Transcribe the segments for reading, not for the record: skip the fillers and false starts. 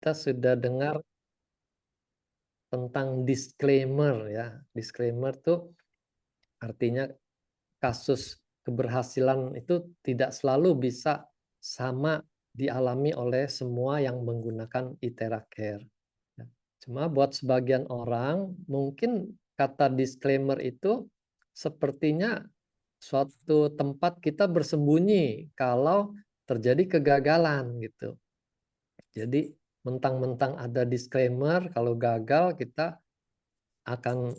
kita sudah dengar tentang disclaimer ya. Disclaimer tuh artinya kasus keberhasilan itu tidak selalu bisa sama dialami oleh semua yang menggunakan iTeraCare. Ya. Cuma buat sebagian orang mungkin kata disclaimer itu sepertinya suatu tempat kita bersembunyi kalau terjadi kegagalan gitu. Jadi mentang-mentang ada disclaimer, kalau gagal kita akan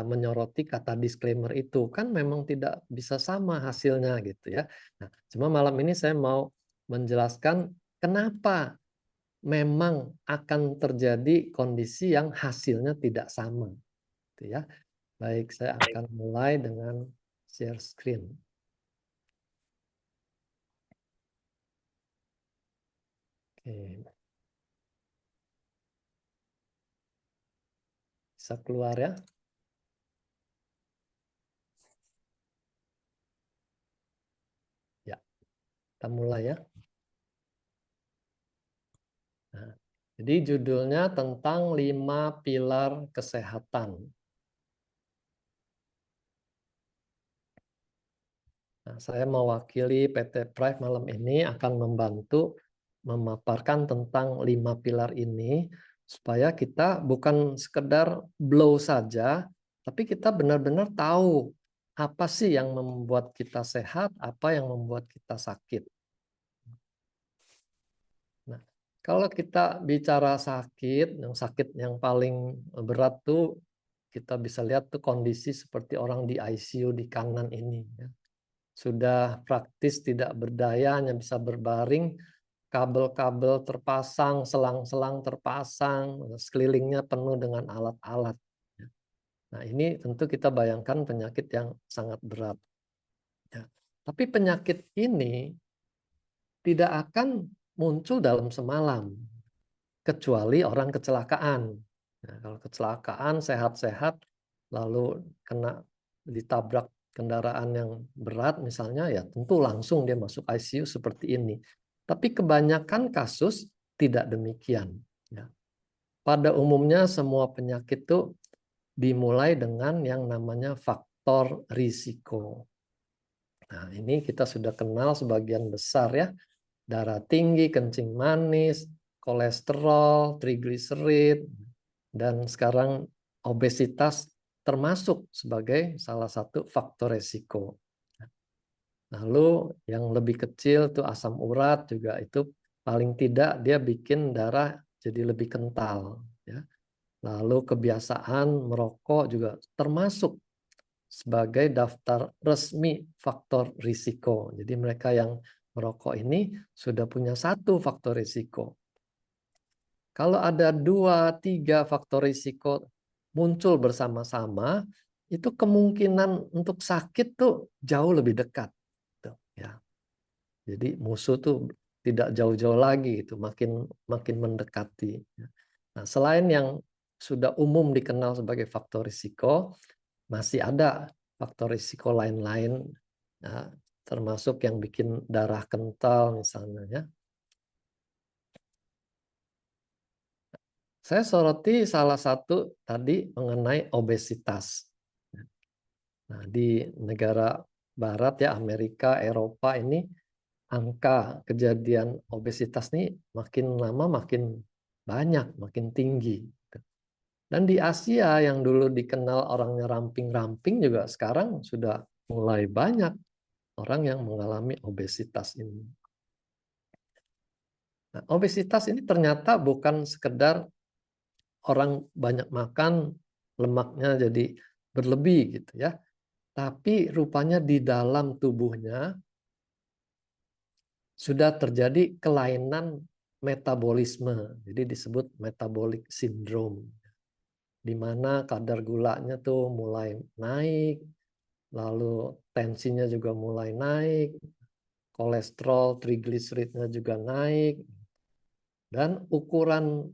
menyoroti kata disclaimer itu. Kan memang tidak bisa sama hasilnya gitu ya. Nah, cuma malam ini saya mau menjelaskan kenapa memang akan terjadi kondisi yang hasilnya tidak sama gitu ya. Baik, saya akan mulai dengan share screen. Oke, bisa keluar ya. Ya, kita mulai ya. Nah, jadi judulnya tentang 5 pilar kesehatan. Nah, saya mewakili PT Prive malam ini akan membantu memaparkan tentang 5 pilar ini supaya kita bukan sekedar blow saja, tapi kita benar-benar tahu apa sih yang membuat kita sehat, apa yang membuat kita sakit. Nah, kalau kita bicara sakit yang paling berat tuh kita bisa lihat tuh kondisi seperti orang di ICU di kanan ini ya. Sudah praktis tidak berdaya, hanya bisa berbaring, kabel-kabel terpasang, selang-selang terpasang, sekelilingnya penuh dengan alat-alat. Nah, ini tentu kita bayangkan penyakit yang sangat berat. Ya. Tapi penyakit ini tidak akan muncul dalam semalam, kecuali orang kecelakaan. Nah, kalau kecelakaan sehat-sehat, lalu kena ditabrak kendaraan yang berat misalnya, ya tentu langsung dia masuk ICU seperti ini. Tapi kebanyakan kasus tidak demikian. Ya. Pada umumnya semua penyakit itu dimulai dengan yang namanya faktor risiko. Nah, ini kita sudah kenal sebagian besar ya. Darah tinggi, kencing manis, kolesterol, trigliserid, dan sekarang obesitas termasuk sebagai salah satu faktor risiko. Lalu yang lebih kecil tuh asam urat juga itu paling tidak dia bikin darah jadi lebih kental. Ya. Lalu kebiasaan merokok juga termasuk sebagai daftar resmi faktor risiko. Jadi mereka yang merokok ini sudah punya satu faktor risiko. Kalau ada 2-3 faktor risiko muncul bersama-sama, itu kemungkinan untuk sakit tuh jauh lebih dekat. Ya. Jadi musuh tuh tidak jauh-jauh lagi, itu makin mendekati. Nah, selain yang sudah umum dikenal sebagai faktor risiko, masih ada faktor risiko lain-lain, nah, termasuk yang bikin darah kental misalnya ya. Saya soroti salah satu tadi mengenai obesitas. Nah, di negara barat ya Amerika, Eropa ini angka kejadian obesitas nih makin lama makin banyak, makin tinggi. Dan di Asia yang dulu dikenal orangnya ramping-ramping juga sekarang sudah mulai banyak orang yang mengalami obesitas ini. Nah, obesitas ini ternyata bukan sekedar orang banyak makan, lemaknya jadi berlebih gitu ya. Tapi rupanya di dalam tubuhnya sudah terjadi kelainan metabolisme. Jadi disebut metabolic syndrome. Di mana kadar gulanya tuh mulai naik, lalu tensinya juga mulai naik, kolesterol, trigliseridnya juga naik, dan ukuran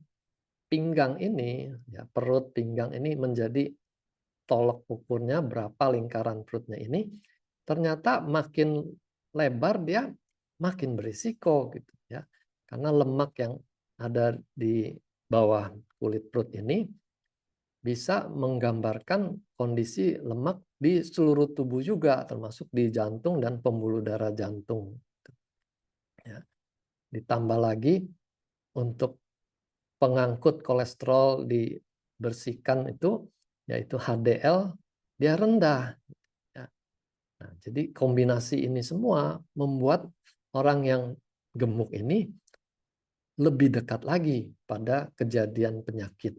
pinggang ini, ya perut pinggang ini menjadi tolok ukurnya berapa lingkaran perutnya ini, ternyata makin lebar dia makin berisiko gitu ya, karena lemak yang ada di bawah kulit perut ini bisa menggambarkan kondisi lemak di seluruh tubuh juga, termasuk di jantung dan pembuluh darah jantung. Ya. Ditambah lagi untuk pengangkut kolesterol dibersihkan itu, yaitu HDL, dia rendah. Ya. Nah, jadi kombinasi ini semua membuat orang yang gemuk ini lebih dekat lagi pada kejadian penyakit.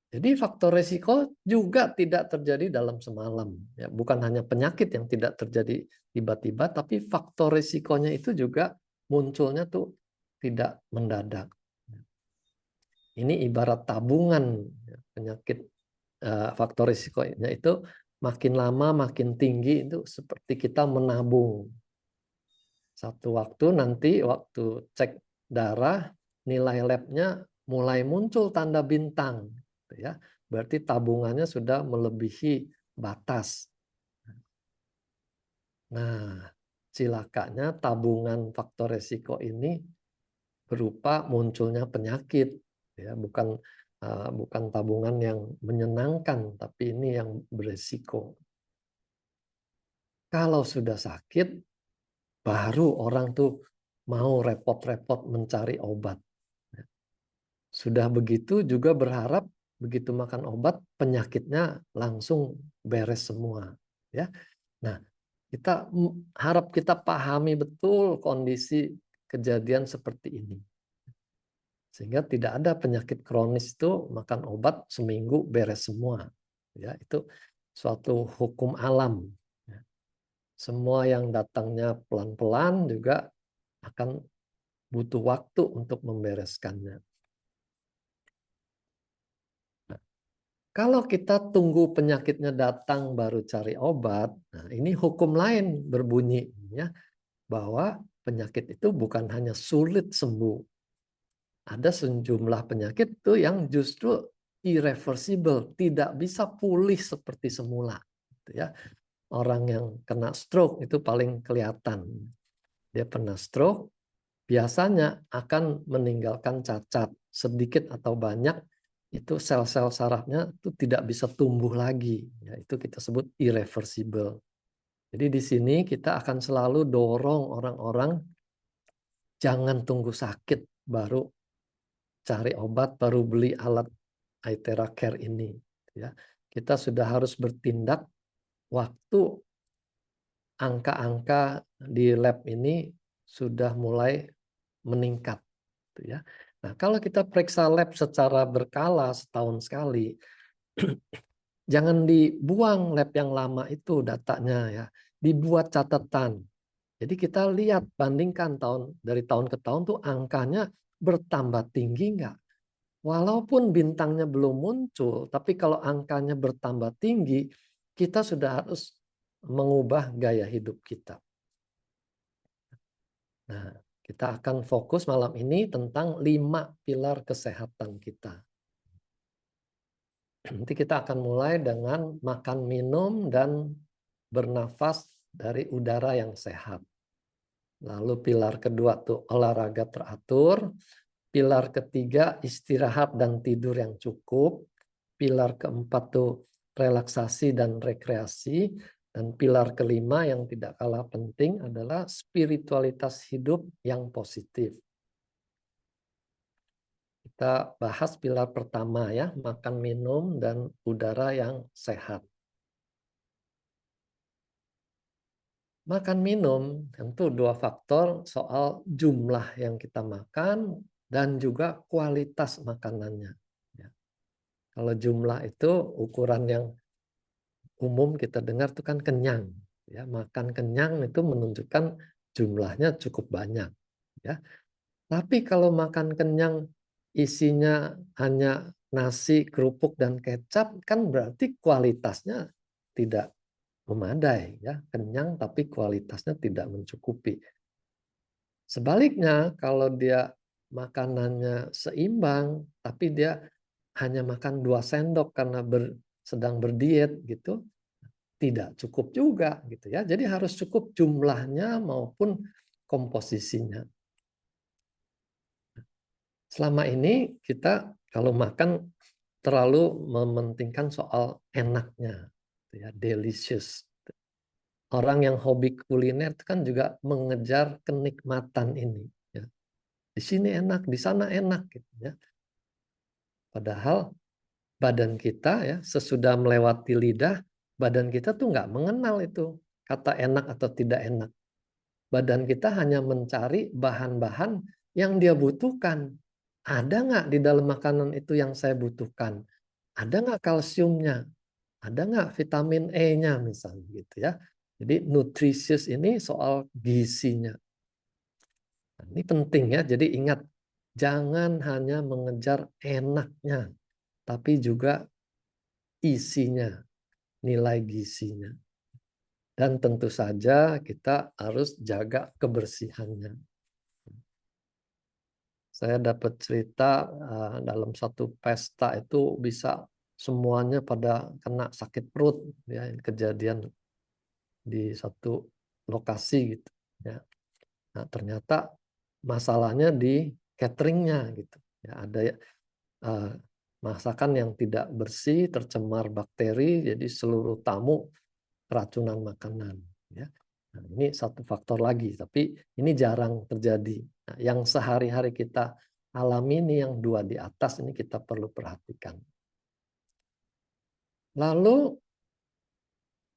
Jadi faktor risiko juga tidak terjadi dalam semalam. Ya, bukan hanya penyakit yang tidak terjadi tiba-tiba, tapi faktor risikonya itu juga munculnya tuh tidak mendadak. Ini ibarat tabungan ya, penyakit, faktor risikonya itu makin lama makin tinggi, itu seperti kita menabung. Satu waktu nanti waktu cek darah, nilai labnya mulai muncul tanda bintang, gitu ya. Berarti tabungannya sudah melebihi batas. Nah, cilakanya tabungan faktor resiko ini berupa munculnya penyakit, ya, bukan tabungan yang menyenangkan, tapi ini yang beresiko. Kalau sudah sakit, baru orang tuh mau repot-repot mencari obat. Sudah begitu juga berharap begitu makan obat penyakitnya langsung beres semua, ya. Nah, harap kita pahami betul kondisi kejadian seperti ini. Sehingga tidak ada penyakit kronis itu makan obat seminggu beres semua. Ya, itu suatu hukum alam. Ya. Semua yang datangnya pelan-pelan juga akan butuh waktu untuk membereskannya. Kalau kita tunggu penyakitnya datang baru cari obat, nah ini hukum lain berbunyi ya, bahwa penyakit itu bukan hanya sulit sembuh. Ada sejumlah penyakit tuh yang justru irreversible, tidak bisa pulih seperti semula. Gitu ya. Orang yang kena stroke itu paling kelihatan. Dia pernah stroke, biasanya akan meninggalkan cacat sedikit atau banyak, itu sel-sel sarafnya itu tidak bisa tumbuh lagi, ya, itu kita sebut irreversible. Jadi di sini kita akan selalu dorong orang-orang jangan tunggu sakit baru cari obat, baru beli alat Aithera Care ini, ya. Kita sudah harus bertindak waktu angka-angka di lab ini sudah mulai meningkat, ya. Nah, kalau kita periksa lab secara berkala setahun sekali, jangan dibuang lab yang lama itu datanya, ya. Dibuat catatan. Jadi kita lihat, bandingkan dari tahun ke tahun tuh angkanya bertambah tinggi nggak? Walaupun bintangnya belum muncul, tapi kalau angkanya bertambah tinggi, kita sudah harus mengubah gaya hidup kita. Nah, kita akan fokus malam ini tentang 5 pilar kesehatan kita. Nanti kita akan mulai dengan makan, minum, dan bernafas dari udara yang sehat. Lalu pilar kedua tuh olahraga teratur. Pilar ketiga istirahat dan tidur yang cukup. Pilar keempat tuh relaksasi dan rekreasi. Dan pilar kelima yang tidak kalah penting adalah spiritualitas hidup yang positif. Kita bahas pilar pertama ya, makan, minum, dan udara yang sehat. Makan, minum tentu 2 faktor soal jumlah yang kita makan dan juga kualitas makanannya. Ya. Kalau jumlah itu ukuran yang umum kita dengar itu kan kenyang. Ya, makan kenyang itu menunjukkan jumlahnya cukup banyak. Ya. Tapi kalau makan kenyang isinya hanya nasi, kerupuk, dan kecap, kan berarti kualitasnya tidak memadai, ya, kenyang tapi kualitasnya tidak mencukupi. Sebaliknya, kalau dia makanannya seimbang, tapi dia hanya makan 2 sendok karena sedang berdiet gitu, tidak cukup juga gitu ya. Jadi harus cukup jumlahnya maupun komposisinya. Selama ini kita kalau makan terlalu mementingkan soal enaknya, gitu ya, delicious. Orang yang hobi kuliner itu kan juga mengejar kenikmatan ini. Ya. Di sini enak, di sana enak, gitu ya. Padahal badan kita ya sesudah melewati lidah, badan kita tuh nggak mengenal itu kata enak atau tidak enak. Badan kita hanya mencari bahan-bahan yang dia butuhkan. Ada nggak di dalam makanan itu yang saya butuhkan? Ada nggak kalsiumnya? Ada nggak vitamin E-nya misalnya gitu ya. Jadi nutrisius ini soal gizinya. Nah, ini penting ya. Jadi ingat, jangan hanya mengejar enaknya, tapi juga isinya, nilai gizinya. Dan tentu saja kita harus jaga kebersihannya. Saya dapat cerita dalam satu pesta itu bisa semuanya pada kena sakit perut ya, kejadian di satu lokasi gitu ya. Nah, ternyata masalahnya di cateringnya gitu. Ya, ada masakan yang tidak bersih, tercemar bakteri, jadi seluruh tamu keracunan makanan. Ya. Nah, ini satu faktor lagi, tapi ini jarang terjadi. Nah, yang sehari-hari kita alami ini yang dua di atas ini kita perlu perhatikan. Lalu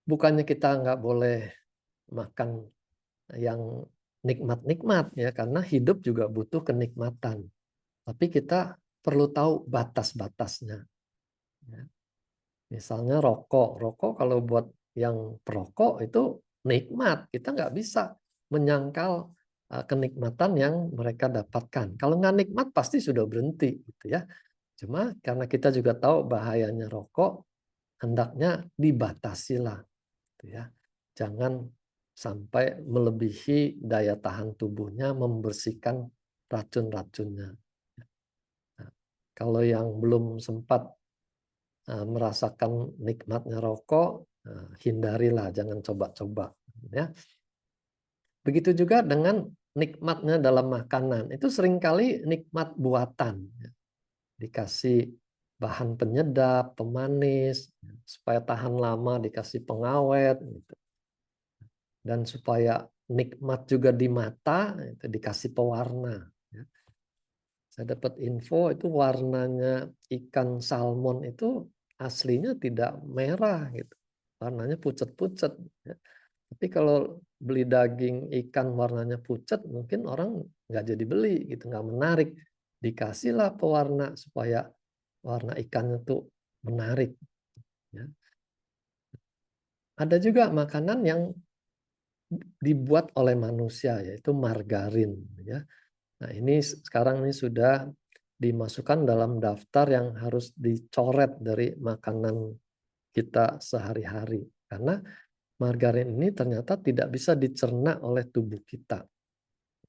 bukannya kita nggak boleh makan yang nikmat-nikmat ya, karena hidup juga butuh kenikmatan. Tapi kita perlu tahu batas-batasnya. Ya. Misalnya rokok kalau buat yang perokok itu nikmat, kita nggak bisa menyangkal kenikmatan yang mereka dapatkan. Kalau nggak nikmat pasti sudah berhenti, gitu ya. Cuma karena kita juga tahu bahayanya rokok, hendaknya dibatasilah, gitu ya. Jangan sampai melebihi daya tahan tubuhnya membersihkan racun-racunnya. Nah, kalau yang belum sempat merasakan nikmatnya rokok, hindarilah, jangan coba-coba. Ya. Begitu juga dengan nikmatnya dalam makanan. Itu seringkali nikmat buatan. Ya. Dikasih bahan penyedap, pemanis, supaya tahan lama dikasih pengawet. Gitu. Dan supaya nikmat juga di mata, itu dikasih pewarna. Ya. Saya dapat info itu warnanya ikan salmon itu aslinya tidak merah gitu. Warnanya pucat-pucat. Ya. Tapi kalau beli daging ikan warnanya pucat, mungkin orang nggak jadi beli gitu, nggak menarik. Dikasihlah pewarna supaya warna ikannya tuh menarik. Ya. Ada juga makanan yang dibuat oleh manusia, yaitu margarin. Ya. Nah ini sekarang ini sudah dimasukkan dalam daftar yang harus dicoret dari makanan kita sehari-hari. Karena margarin ini ternyata tidak bisa dicerna oleh tubuh kita.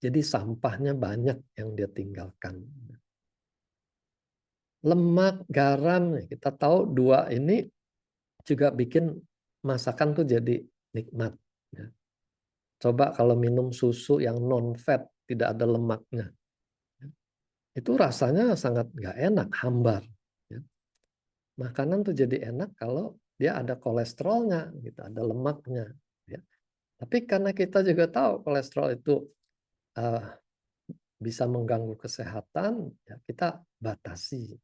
Jadi sampahnya banyak yang dia tinggalkan. Lemak, garam, kita tahu dua ini juga bikin masakan tuh jadi nikmat. Coba kalau minum susu yang non-fat, tidak ada lemaknya. Itu rasanya sangat nggak enak, hambar. Makanan tuh jadi enak kalau dia ada kolesterolnya, gitu, ada lemaknya. Tapi karena kita juga tahu kolesterol itu bisa mengganggu kesehatan, ya kita batasi.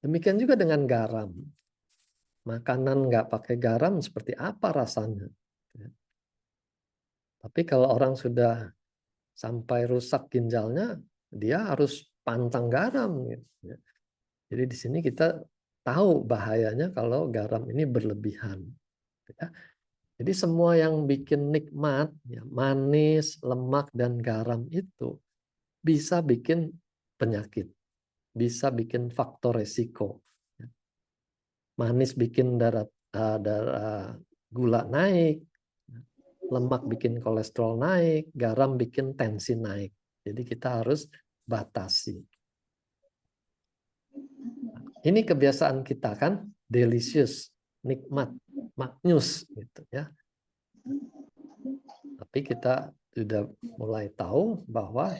Demikian juga dengan garam. Makanan nggak pakai garam seperti apa rasanya? Tapi kalau orang sudah sampai rusak ginjalnya, dia harus pantang garam. Gitu. Jadi di sini kita tahu bahayanya kalau garam ini berlebihan. Jadi semua yang bikin nikmat, ya, manis, lemak, dan garam itu bisa bikin penyakit, bisa bikin faktor resiko. Manis bikin darah gula naik, lemak bikin kolesterol naik, garam bikin tensi naik. Jadi kita harus batasi. Ini kebiasaan kita kan, delicious, nikmat. maknyus gitu ya. Tapi kita sudah mulai tahu bahwa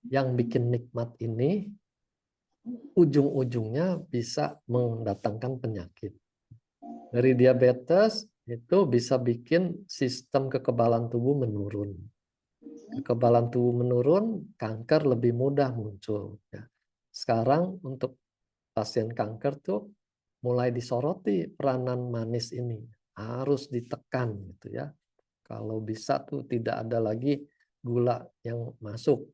yang bikin nikmat ini ujung-ujungnya bisa mendatangkan penyakit. Dari diabetes itu bisa bikin sistem kekebalan tubuh menurun. Kekebalan tubuh menurun, kanker lebih mudah muncul. Ya. Sekarang untuk pasien kanker tuh mulai disoroti peranan manis ini, harus ditekan gitu ya. Kalau bisa tuh tidak ada lagi gula yang masuk.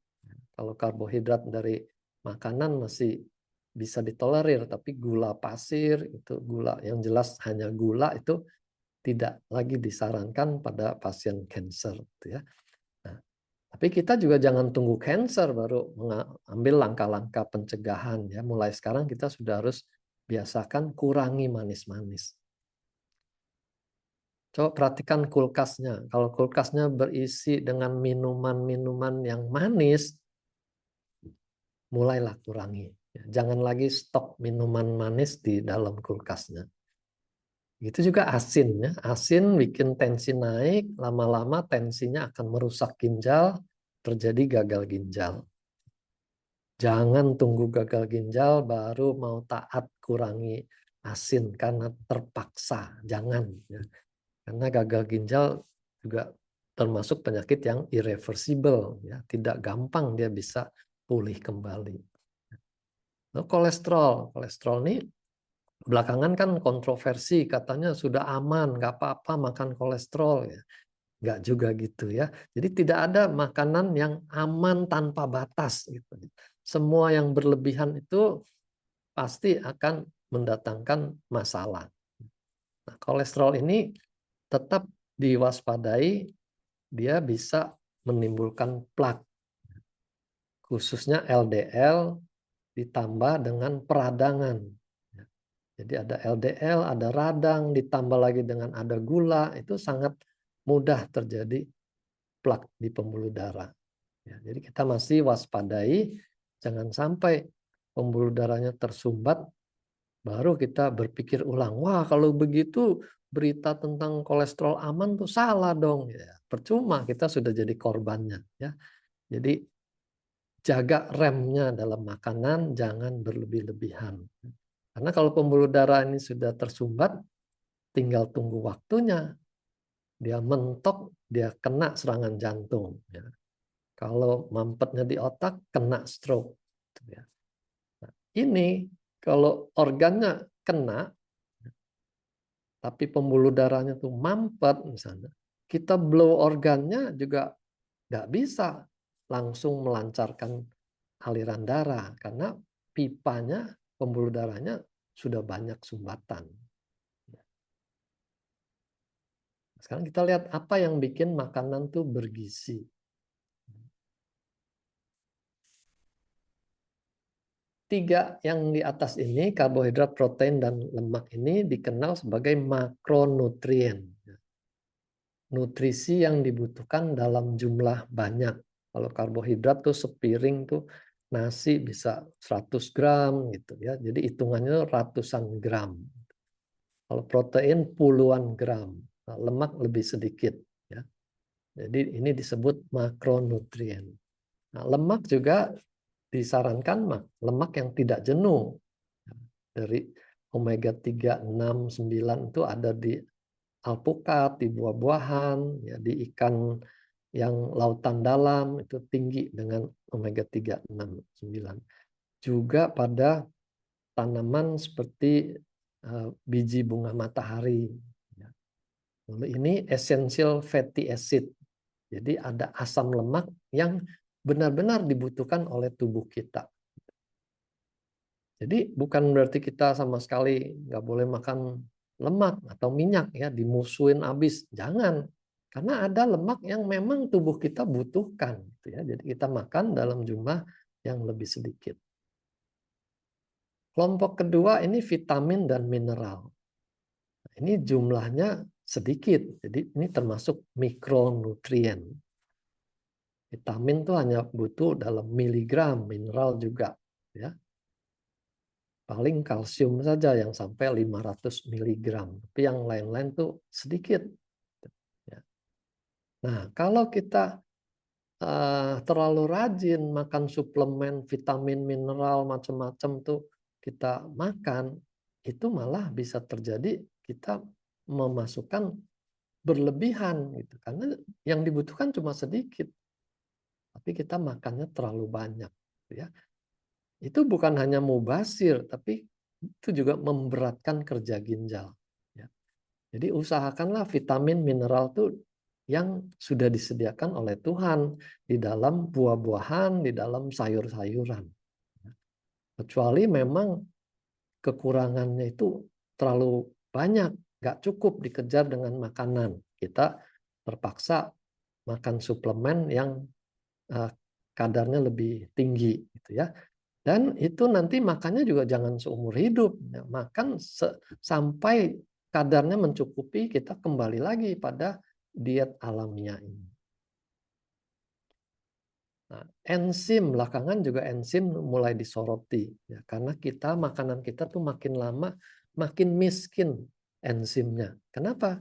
Kalau karbohidrat dari makanan masih bisa ditolerir, tapi gula pasir itu gula yang jelas hanya gula itu tidak lagi disarankan pada pasien kanker gitu ya. Nah, tapi kita juga jangan tunggu cancer baru mengambil langkah-langkah pencegahan ya. Mulai sekarang kita sudah harus biasakan kurangi manis-manis. Coba perhatikan kulkasnya. Kalau kulkasnya berisi dengan minuman-minuman yang manis, mulailah kurangi. Jangan lagi stok minuman manis di dalam kulkasnya. Itu juga asin ya. Asin bikin tensi naik, lama-lama tensinya akan merusak ginjal, terjadi gagal ginjal. Jangan tunggu gagal ginjal baru mau taat kurangi asin karena terpaksa. Jangan ya. Karena gagal ginjal juga termasuk penyakit yang irreversible ya, tidak gampang dia bisa pulih kembali. Nah, kolesterol ini belakangan kan kontroversi katanya sudah aman, nggak apa-apa makan kolesterol ya. Nggak juga gitu ya. Jadi tidak ada makanan yang aman tanpa batas gitu. Semua yang berlebihan itu pasti akan mendatangkan masalah. Nah, kolesterol ini tetap diwaspadai, dia bisa menimbulkan plak, khususnya LDL ditambah dengan peradangan. Jadi ada LDL, ada radang, ditambah lagi dengan ada gula, itu sangat mudah terjadi plak di pembuluh darah. Ya, jadi kita masih waspadai, jangan sampai pembuluh darahnya tersumbat, baru kita berpikir ulang, wah kalau begitu berita tentang kolesterol aman tuh salah dong. Ya, percuma kita sudah jadi korbannya. Ya. Jadi jaga remnya dalam makanan, jangan berlebih-lebihan. Karena kalau pembuluh darah ini sudah tersumbat, tinggal tunggu waktunya. Dia mentok, dia kena serangan jantung. Ya. Kalau mampetnya di otak, kena stroke. Ya. Nah, ini kalau organnya kena, tapi pembuluh darahnya tuh mampet misalnya, kita blow organnya juga nggak bisa langsung melancarkan aliran darah karena pipanya pembuluh darahnya sudah banyak sumbatan. Sekarang kita lihat apa yang bikin makanan tuh bergizi. Tiga yang di atas ini, karbohidrat, protein, dan lemak ini dikenal sebagai makronutrien. Nutrisi yang dibutuhkan dalam jumlah banyak. Kalau karbohidrat tuh sepiring tuh nasi bisa 100 gram gitu ya. Jadi hitungannya ratusan gram. Kalau protein puluhan gram. Nah, lemak lebih sedikit ya. Jadi ini disebut makronutrien. Nah, lemak juga disarankan lemak yang tidak jenuh. Dari omega 3, 6, 9 itu ada di alpukat, di buah-buahan, ya, di ikan yang lautan dalam itu tinggi dengan omega 3, 6, 9. Juga pada tanaman seperti biji bunga matahari. Lalu ini essential fatty acid. Jadi ada asam lemak yang benar-benar dibutuhkan oleh tubuh kita. Jadi bukan berarti kita sama sekali nggak boleh makan lemak atau minyak ya, dimusuhin habis. Jangan. Karena ada lemak yang memang tubuh kita butuhkan gitu ya. Jadi kita makan dalam jumlah yang lebih sedikit. Kelompok kedua ini vitamin dan mineral. Ini jumlahnya sedikit. Jadi ini termasuk mikronutrien. Vitamin tuh hanya butuh dalam miligram, mineral juga ya. Paling kalsium saja yang sampai 500 miligram, tapi yang lain-lain tuh sedikit. Ya. Nah, kalau kita terlalu rajin makan suplemen, vitamin, mineral, macam-macam tuh kita makan, itu malah bisa terjadi kita memasukkan berlebihan gitu. Karena yang dibutuhkan cuma sedikit, tapi kita makannya terlalu banyak, ya. Itu bukan hanya mubazir, tapi itu juga memberatkan kerja ginjal. Ya. Jadi usahakanlah vitamin, mineral itu yang sudah disediakan oleh Tuhan di dalam buah-buahan, di dalam sayur-sayuran. Kecuali memang kekurangannya itu terlalu banyak, nggak cukup dikejar dengan makanan. Kita terpaksa makan suplemen yang kadarnya lebih tinggi, gitu ya. Dan itu nanti makannya juga jangan seumur hidup. Ya, makan sampai kadarnya mencukupi, kita kembali lagi pada diet alamiah ini. Nah, enzim belakangan juga enzim mulai disoroti, ya, karena makanan kita tuh makin lama makin miskin enzimnya. Kenapa?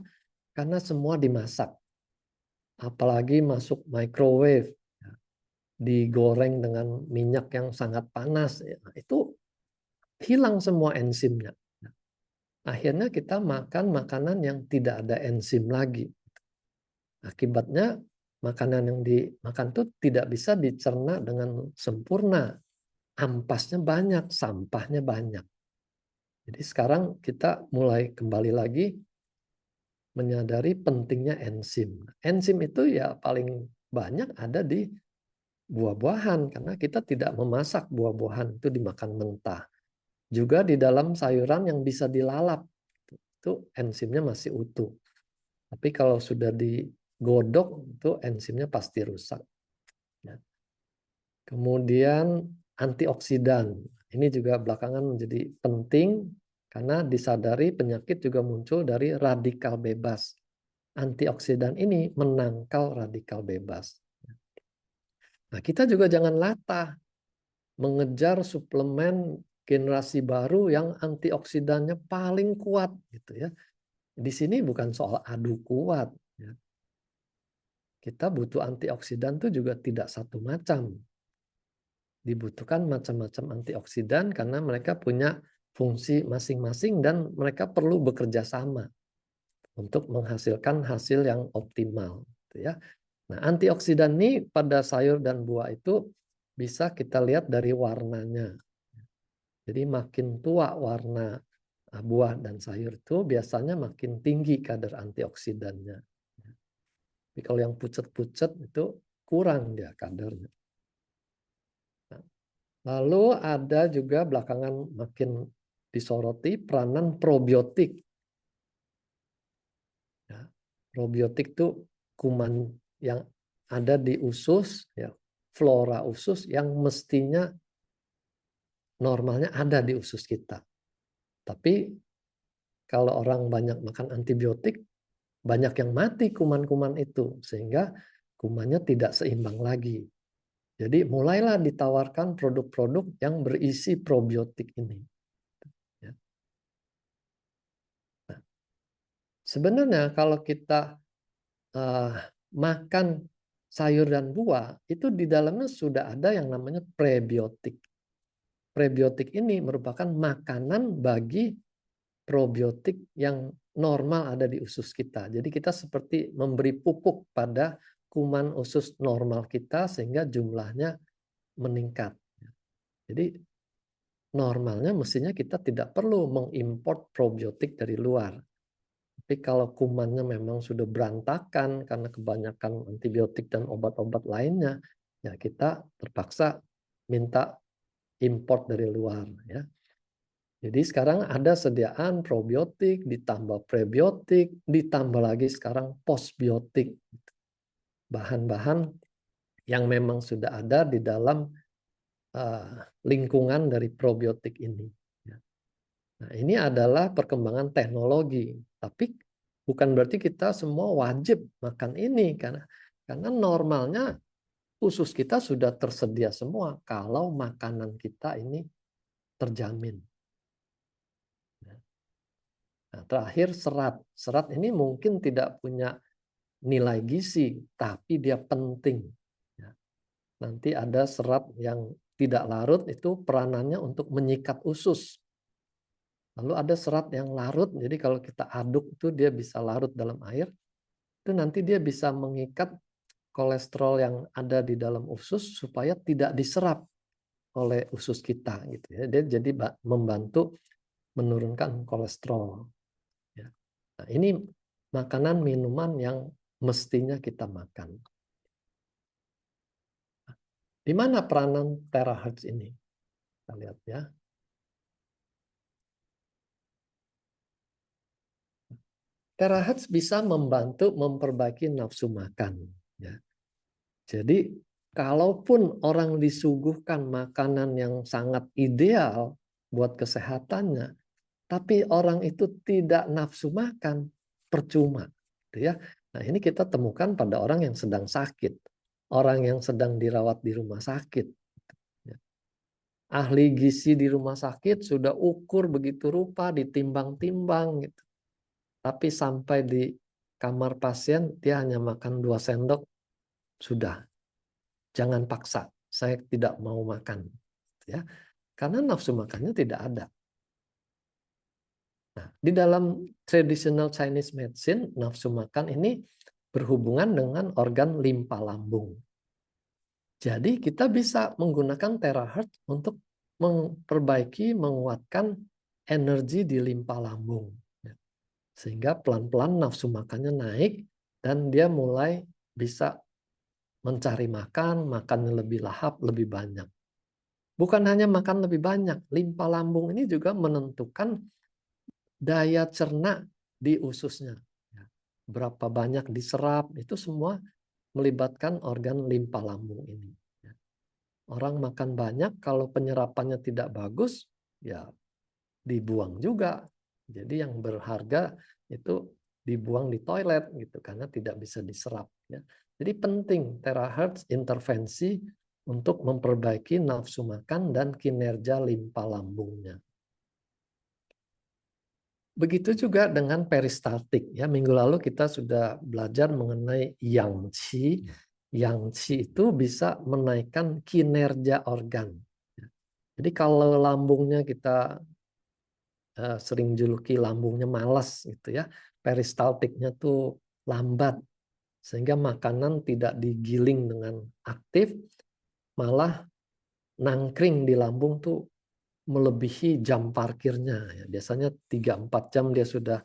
Karena semua dimasak, apalagi masuk microwave, ya, digoreng dengan minyak yang sangat panas, ya, itu hilang semua enzimnya. Akhirnya kita makan makanan yang tidak ada enzim lagi. Akibatnya makanan yang dimakan itu tidak bisa dicerna dengan sempurna. Ampasnya banyak, sampahnya banyak. Jadi sekarang kita mulai kembali lagi menyadari pentingnya enzim. Enzim itu ya paling banyak ada di buah-buahan, karena kita tidak memasak buah-buahan, itu dimakan mentah. Juga di dalam sayuran yang bisa dilalap, itu enzimnya masih utuh. Tapi kalau sudah digodok, itu enzimnya pasti rusak. Ya. Kemudian antioksidan. Ini juga belakangan menjadi penting karena disadari penyakit juga muncul dari radikal bebas. Antioksidan ini menangkal radikal bebas. Nah, kita juga jangan latah mengejar suplemen generasi baru yang antioksidannya paling kuat, gitu ya. Di sini bukan soal adu kuat, ya. Kita butuh antioksidan itu juga tidak satu macam. Dibutuhkan macam-macam antioksidan karena mereka punya fungsi masing-masing dan mereka perlu bekerja sama untuk menghasilkan hasil yang optimal, gitu ya. Nah, antioksidan ini pada sayur dan buah itu bisa kita lihat dari warnanya. Jadi makin tua warna buah dan sayur itu biasanya makin tinggi kadar antioksidannya. Tapi kalau yang pucet-pucet itu kurang dia kadarnya. Lalu ada juga belakangan makin disoroti peranan probiotik. Ya, probiotik itu kuman yang ada di usus, ya, flora usus yang mestinya normalnya ada di usus kita. Tapi kalau orang banyak makan antibiotik, banyak yang mati kuman-kuman itu, sehingga kumannya tidak seimbang lagi. Jadi mulailah ditawarkan produk-produk yang berisi probiotik ini. Ya. Nah, sebenarnya kalau kita makan sayur dan buah, itu di dalamnya sudah ada yang namanya prebiotik. Prebiotik ini merupakan makanan bagi probiotik yang normal ada di usus kita. Jadi kita seperti memberi pupuk pada kuman usus normal kita sehingga jumlahnya meningkat. Jadi normalnya mestinya kita tidak perlu mengimport probiotik dari luar. Tapi kalau kumannya memang sudah berantakan karena kebanyakan antibiotik dan obat-obat lainnya, ya kita terpaksa minta import dari luar, ya. Jadi sekarang ada sediaan probiotik, ditambah prebiotik, ditambah lagi sekarang postbiotik. Bahan-bahan yang memang sudah ada di dalam lingkungan dari probiotik ini. Nah, ini adalah perkembangan teknologi, tapi bukan berarti kita semua wajib makan ini karena normalnya usus kita sudah tersedia semua kalau makanan kita ini terjamin. Nah, terakhir serat. Serat ini mungkin tidak punya nilai gizi, tapi dia penting. Ya. Nanti ada serat yang tidak larut, itu peranannya untuk menyikat usus. Lalu ada serat yang larut, jadi kalau kita aduk itu dia bisa larut dalam air, itu nanti dia bisa mengikat kolesterol yang ada di dalam usus supaya tidak diserap oleh usus kita gitu ya. Dia jadi membantu menurunkan kolesterol. Ya. Nah, ini makanan minuman yang mestinya kita makan. Di mana peranan terahertz ini? Kita lihat ya. Terahertz bisa membantu memperbaiki nafsu makan. Ya. Jadi, kalaupun orang disuguhkan makanan yang sangat ideal buat kesehatannya, tapi orang itu tidak nafsu makan, percuma. Gitu ya. Nah, ini kita temukan pada orang yang sedang sakit, orang yang sedang dirawat di rumah sakit. Ya. Ahli gizi di rumah sakit sudah ukur begitu rupa, ditimbang-timbang, gitu. Tapi sampai di kamar pasien, dia hanya makan 2 sendok, sudah. Jangan paksa, saya tidak mau makan. Ya. Karena nafsu makannya tidak ada. Nah, di dalam traditional Chinese medicine, nafsu makan ini berhubungan dengan organ limpa lambung. Jadi kita bisa menggunakan terahertz untuk memperbaiki, menguatkan energi di limpa lambung. Sehingga pelan-pelan nafsu makannya naik dan dia mulai bisa mencari makan, makannya lebih lahap, lebih banyak. Bukan hanya makan lebih banyak, limpa lambung ini juga menentukan daya cerna di ususnya. Berapa banyak diserap, itu semua melibatkan organ limpa lambung ini. Orang makan banyak, kalau penyerapannya tidak bagus, ya dibuang juga. Jadi yang berharga itu dibuang di toilet gitu karena tidak bisa diserap. Ya. Jadi penting terahertz intervensi untuk memperbaiki nafsu makan dan kinerja limpa lambungnya. Begitu juga dengan peristaltik. Ya, minggu lalu kita sudah belajar mengenai yang qi. Yang qi itu bisa menaikkan kinerja organ. Jadi kalau lambungnya kita sering juluki lambungnya malas gitu ya, peristaltiknya tuh lambat sehingga makanan tidak digiling dengan aktif, malah nangkring di lambung tuh melebihi jam parkirnya. Biasanya 3-4 jam dia sudah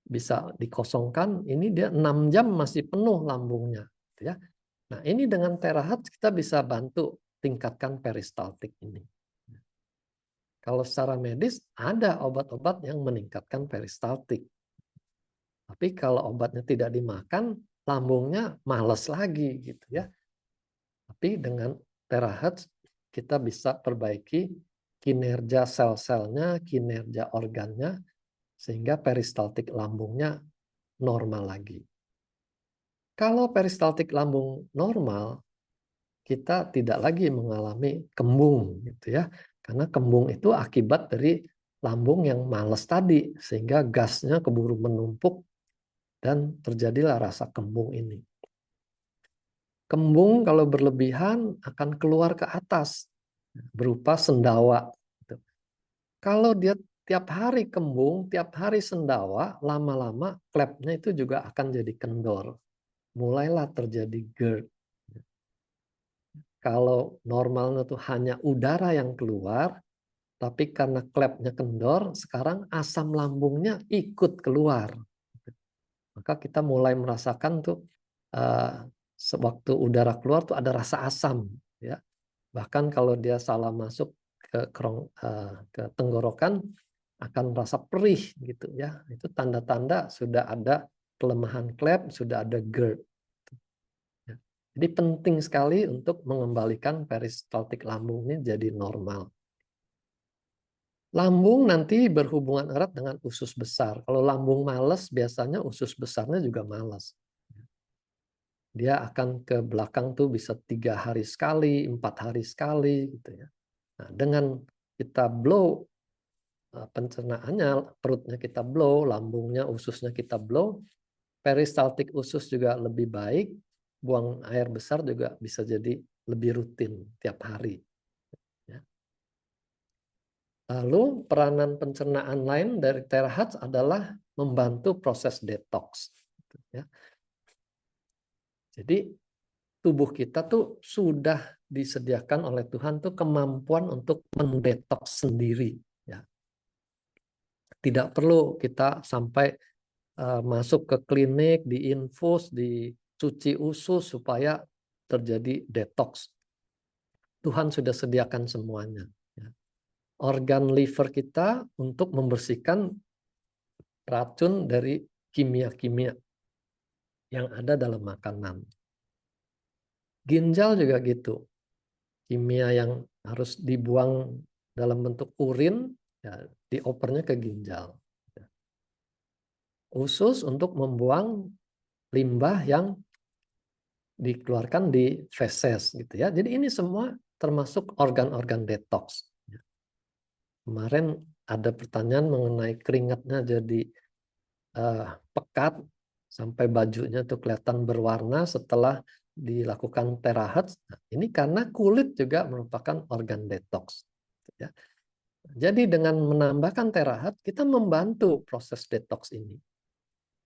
bisa dikosongkan, ini dia 6 jam masih penuh lambungnya. Ya. Nah ini dengan terahertz kita bisa bantu tingkatkan peristaltik ini. Kalau secara medis ada obat-obat yang meningkatkan peristaltik. Tapi kalau obatnya tidak dimakan, lambungnya males lagi gitu ya. Tapi dengan terahertz kita bisa perbaiki kinerja sel-selnya, kinerja organnya, sehingga peristaltik lambungnya normal lagi. Kalau peristaltik lambung normal, kita tidak lagi mengalami kembung gitu ya. Karena kembung itu akibat dari lambung yang malas tadi sehingga gasnya keburu menumpuk dan terjadilah rasa kembung ini. Kembung kalau berlebihan akan keluar ke atas berupa sendawa. Kalau dia tiap hari kembung, tiap hari sendawa, lama-lama klepnya itu juga akan jadi kendor. Mulailah terjadi GERD. Kalau normalnya tuh hanya udara yang keluar, tapi karena klepnya kendor, sekarang asam lambungnya ikut keluar. Maka kita mulai merasakan tuh sewaktu udara keluar tuh ada rasa asam. Ya. Bahkan kalau dia salah masuk ke tenggorokan, akan merasa perih gitu ya. Itu tanda-tanda sudah ada kelemahan klep, sudah ada GERD. Jadi penting sekali untuk mengembalikan peristaltik lambung ini jadi normal. Lambung nanti berhubungan erat dengan usus besar. Kalau lambung malas, biasanya usus besarnya juga malas. Dia akan ke belakang tuh bisa 3 hari sekali, 4 hari sekali gitu ya. Nah, dengan kita blow pencernaannya, perutnya kita blow, lambungnya, ususnya kita blow, peristaltik usus juga lebih baik, buang air besar juga bisa jadi lebih rutin tiap hari. Ya. Lalu peranan pencernaan lain dari terahat adalah membantu proses detox. Ya. Jadi tubuh kita tuh sudah disediakan oleh Tuhan tuh kemampuan untuk mendetoks sendiri. Ya. Tidak perlu kita sampai masuk ke klinik, diinfus, dicuci usus supaya terjadi detox. Tuhan sudah sediakan semuanya. Ya. Organ liver kita untuk membersihkan racun dari kimia-kimia yang ada dalam makanan. Ginjal juga gitu. Kimia yang harus dibuang dalam bentuk urin, ya, diopernya ke ginjal. Usus untuk membuang limbah yang dikeluarkan di feses gitu ya. Jadi ini semua termasuk organ-organ detox. Kemarin ada pertanyaan mengenai keringatnya jadi pekat sampai bajunya tuh kelihatan berwarna setelah dilakukan terahat. Nah, ini karena kulit juga merupakan organ detox. Ya. Jadi dengan menambahkan terahat kita membantu proses detox ini.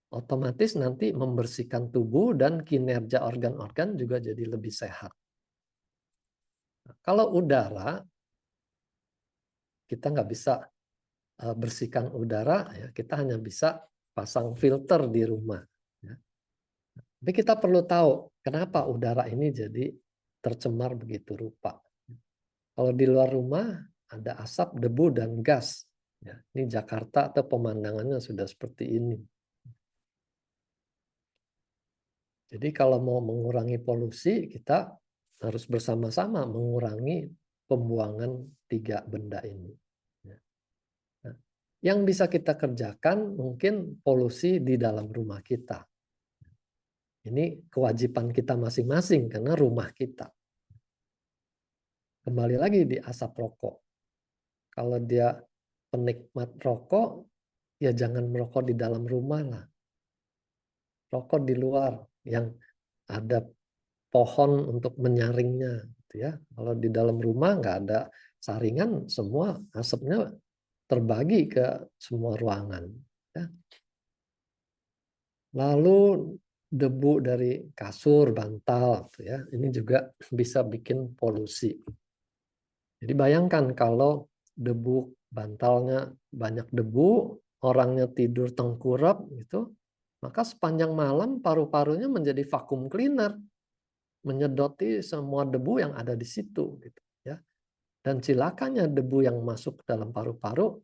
Otomatis nanti membersihkan tubuh dan kinerja organ-organ juga jadi lebih sehat. Nah, kalau udara, kita nggak bisa bersihkan udara, ya, kita hanya bisa pasang filter di rumah. Ya. Tapi kita perlu tahu kenapa udara ini jadi tercemar begitu rupa. Kalau di luar rumah ada asap, debu, dan gas. Ya, ini Jakarta atau pemandangannya sudah seperti ini. Jadi kalau mau mengurangi polusi, kita harus bersama-sama mengurangi pembuangan 3 benda ini. Nah, yang bisa kita kerjakan mungkin polusi di dalam rumah kita. Ini kewajiban kita masing-masing karena rumah kita. Kembali lagi di asap rokok. Kalau dia penikmat rokok, ya jangan merokok di dalam rumah lah. Rokok di luar yang ada pohon untuk menyaringnya, gitu ya. Kalau di dalam rumah nggak ada saringan, semua asapnya terbagi ke semua ruangan. Ya. Lalu debu dari kasur, bantal, gitu ya. Ini juga bisa bikin polusi. Jadi bayangkan kalau debu bantalnya banyak debu, orangnya tidur tengkurap, gitu, maka sepanjang malam paru-parunya menjadi vakum cleaner, menyedoti semua debu yang ada di situ, gitu ya. Dan cilakanya debu yang masuk ke dalam paru-paru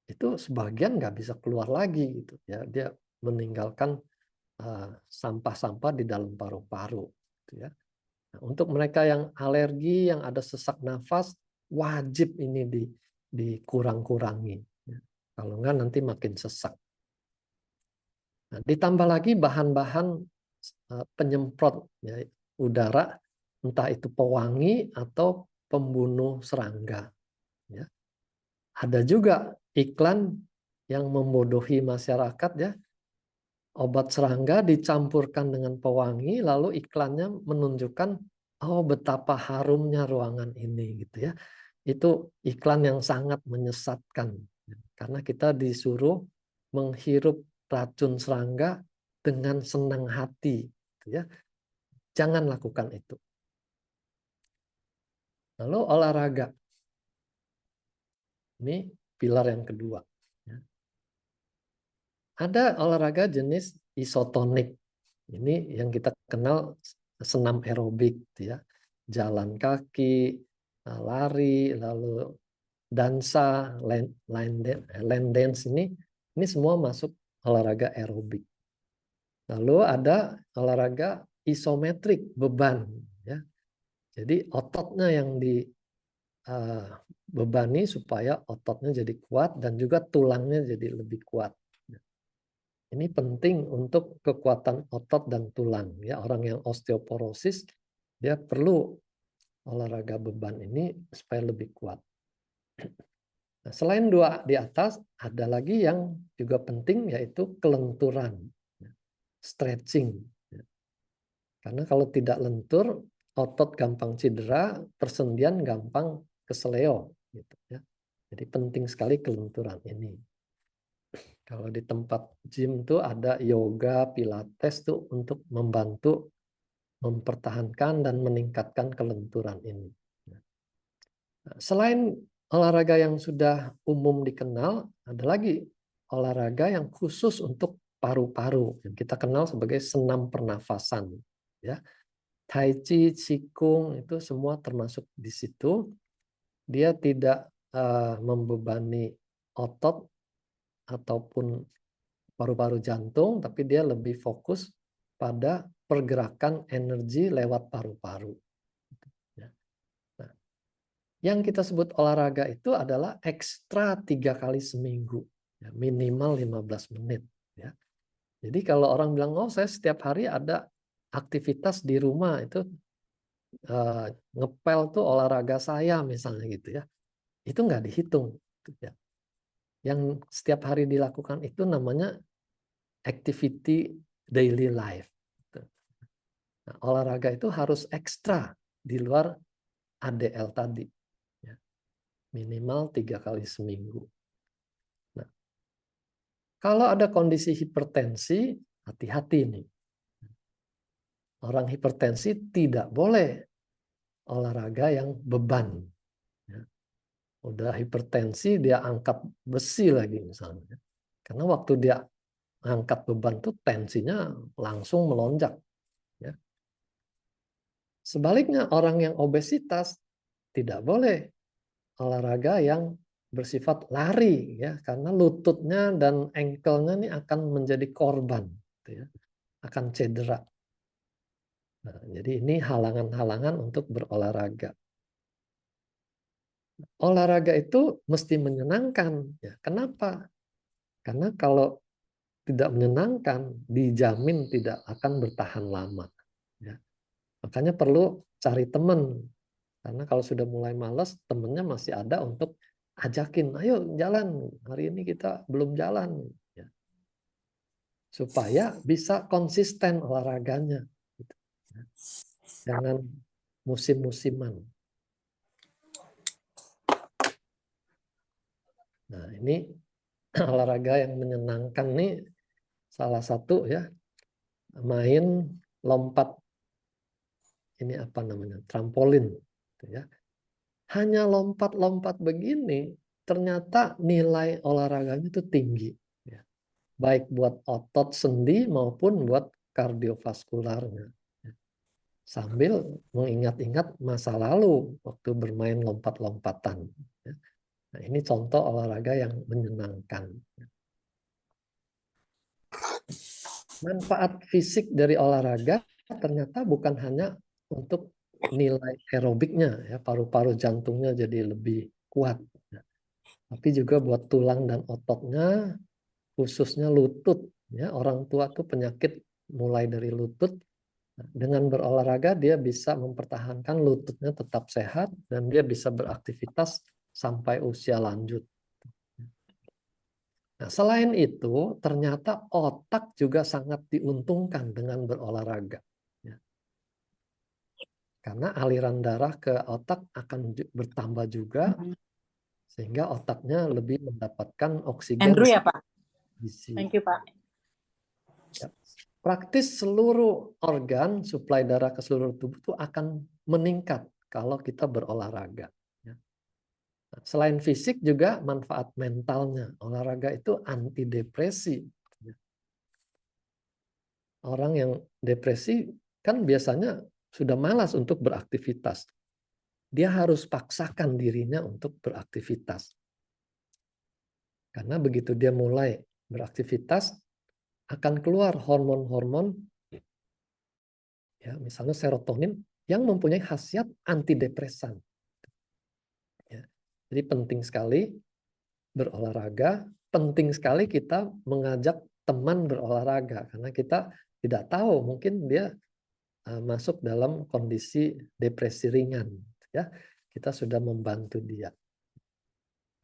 itu sebagian nggak bisa keluar lagi, gitu ya. Dia meninggalkan sampah-sampah di dalam paru-paru, gitu ya. Nah, untuk mereka yang alergi, yang ada sesak nafas, wajib ini dikurang-kurangi. Ya. Kalau enggak nanti makin sesak. Nah, ditambah lagi bahan-bahan penyemprot ya, udara, entah itu pewangi atau pembunuh serangga. Ya. Ada juga iklan yang membodohi masyarakat ya. Obat serangga dicampurkan dengan pewangi, lalu iklannya menunjukkan oh betapa harumnya ruangan ini gitu ya. Itu iklan yang sangat menyesatkan karena kita disuruh menghirup racun serangga dengan senang hati gitu ya. Jangan lakukan itu. Lalu olahraga. Ini pilar yang kedua. Ada olahraga jenis isotonik. Ini yang kita kenal senam aerobik, ya. Jalan kaki, lari, lalu dansa, line dance ini semua masuk olahraga aerobik. Lalu ada olahraga isometrik, beban, ya. Jadi ototnya yang dibebani supaya ototnya jadi kuat dan juga tulangnya jadi lebih kuat. Ini penting untuk kekuatan otot dan tulang. Ya, orang yang osteoporosis dia perlu olahraga beban ini supaya lebih kuat. Nah, selain 2 di atas, ada lagi yang juga penting, yaitu kelenturan, stretching. Karena kalau tidak lentur, otot gampang cedera, persendian gampang keseleo. Gitu, ya. Jadi penting sekali kelenturan ini. Kalau di tempat gym tuh ada yoga, pilates tuh untuk membantu mempertahankan dan meningkatkan kelenturan ini. Nah, selain olahraga yang sudah umum dikenal, ada lagi olahraga yang khusus untuk paru-paru yang kita kenal sebagai senam pernafasan. Ya, Tai Chi, Qigong itu semua termasuk di situ. Dia tidak membebani otot ataupun paru-paru jantung, tapi dia lebih fokus pada pergerakan energi lewat paru-paru. Ya. Nah, yang kita sebut olahraga itu adalah ekstra 3 kali seminggu, ya, minimal 15 menit. Ya. Jadi kalau orang bilang, oh saya setiap hari ada aktivitas di rumah, itu ngepel tuh olahraga saya misalnya gitu ya, itu nggak dihitung. Ya. Yang setiap hari dilakukan itu namanya activity daily life. Nah, olahraga itu harus ekstra di luar ADL tadi. Ya. Minimal 3 kali seminggu. Nah, kalau ada kondisi hipertensi, hati-hati nih. Orang hipertensi tidak boleh olahraga yang beban. Ya. Udah hipertensi, dia angkat besi lagi misalnya. Karena waktu dia angkat beban tuh tensinya langsung melonjak. Ya. Sebaliknya orang yang obesitas tidak boleh olahraga yang bersifat lari, ya, karena lututnya dan ankle-nya ini akan menjadi korban, gitu ya, akan cedera. Nah, jadi ini halangan-halangan untuk berolahraga. Olahraga itu mesti menyenangkan, ya. Kenapa? Karena kalau tidak menyenangkan, dijamin tidak akan bertahan lama. Ya. Makanya perlu cari teman. Karena kalau sudah mulai malas, temennya masih ada untuk ajakin, ayo jalan, hari ini kita belum jalan. Ya. Supaya bisa konsisten olahraganya. Gitu. Ya. Jangan musim-musiman. Nah, ini olahraga yang menyenangkan nih, salah satu ya, main lompat, ini apa namanya, trampolin. Gitu ya. Hanya lompat-lompat begini, ternyata nilai olahraganya itu tinggi. Ya. Baik buat otot sendi maupun buat kardiovaskularnya. Ya. Sambil mengingat-ingat masa lalu waktu bermain lompat-lompatan. Ya. Nah, ini contoh olahraga yang menyenangkan. Manfaat fisik dari olahraga ternyata bukan hanya untuk nilai aerobiknya, ya, paru-paru jantungnya jadi lebih kuat, ya, tapi juga buat tulang dan ototnya, khususnya lutut. Ya, orang tua tuh penyakit mulai dari lutut. Dengan berolahraga dia bisa mempertahankan lututnya tetap sehat dan dia bisa beraktivitas sampai usia lanjut. Nah, selain itu, ternyata otak juga sangat diuntungkan dengan berolahraga. Ya. Karena aliran darah ke otak akan bertambah juga, sehingga otaknya lebih mendapatkan oksigen Andrew ya Pak. gizi. Thank you Pak. Ya. Praktis seluruh organ, suplai darah ke seluruh tubuh itu akan meningkat kalau kita berolahraga. Ya. Selain fisik juga manfaat mentalnya. Olahraga itu antidepresi. Orang yang depresi kan biasanya sudah malas untuk beraktivitas. Dia harus paksakan dirinya untuk beraktivitas. Karena begitu dia mulai beraktivitas, akan keluar hormon-hormon, ya, misalnya serotonin, yang mempunyai khasiat antidepresan. Ya. Jadi penting sekali berolahraga, penting sekali kita mengajak teman berolahraga, karena kita tidak tahu, mungkin dia masuk dalam kondisi depresi ringan, ya, kita sudah membantu dia.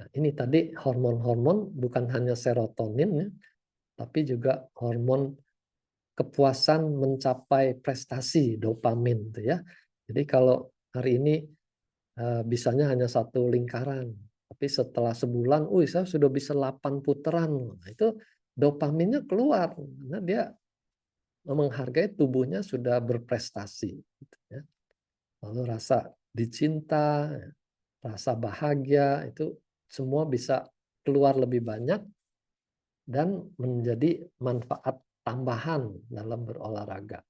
Nah, ini tadi hormon-hormon bukan hanya serotonin ya, tapi juga hormon kepuasan mencapai prestasi, dopamin tuh ya. Jadi kalau hari ini bisanya hanya satu lingkaran, tapi setelah sebulan, saya sudah bisa 8 putaran. Nah, itu dopaminnya keluar karena dia menghargai tubuhnya sudah berprestasi gitu ya. Lalu rasa dicinta, rasa bahagia itu semua bisa keluar lebih banyak dan menjadi manfaat tambahan dalam berolahraga.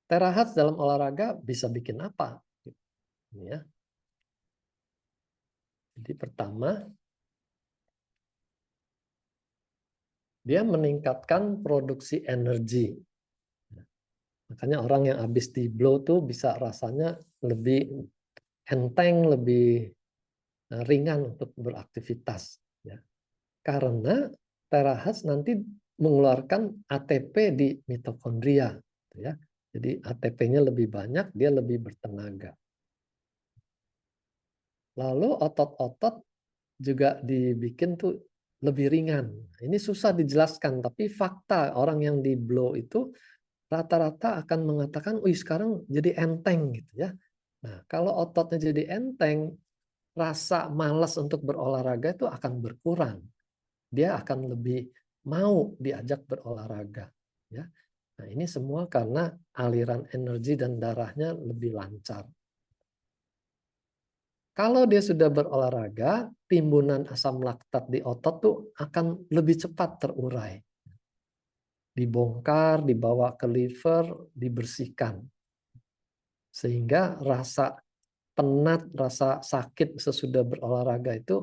Terahat dalam olahraga bisa bikin apa? Ya. Jadi pertama, dia meningkatkan produksi energi. Makanya orang yang habis di blow tuh bisa rasanya lebih enteng, lebih ringan untuk beraktivitas. Ya. Karena terahat nanti mengeluarkan ATP di mitokondria. Ya. Jadi ATP-nya lebih banyak, dia lebih bertenaga. Lalu otot-otot juga dibikin tuh lebih ringan. Ini susah dijelaskan, tapi fakta orang yang di blow itu rata-rata akan mengatakan, wih sekarang jadi enteng gitu ya. Nah, kalau ototnya jadi enteng, rasa malas untuk berolahraga itu akan berkurang. Dia akan lebih mau diajak berolahraga. Ya. Nah, ini semua karena aliran energi dan darahnya lebih lancar. Kalau dia sudah berolahraga, timbunan asam laktat di otot tuh akan lebih cepat terurai. Dibongkar, dibawa ke liver, dibersihkan. Sehingga rasa penat, rasa sakit sesudah berolahraga itu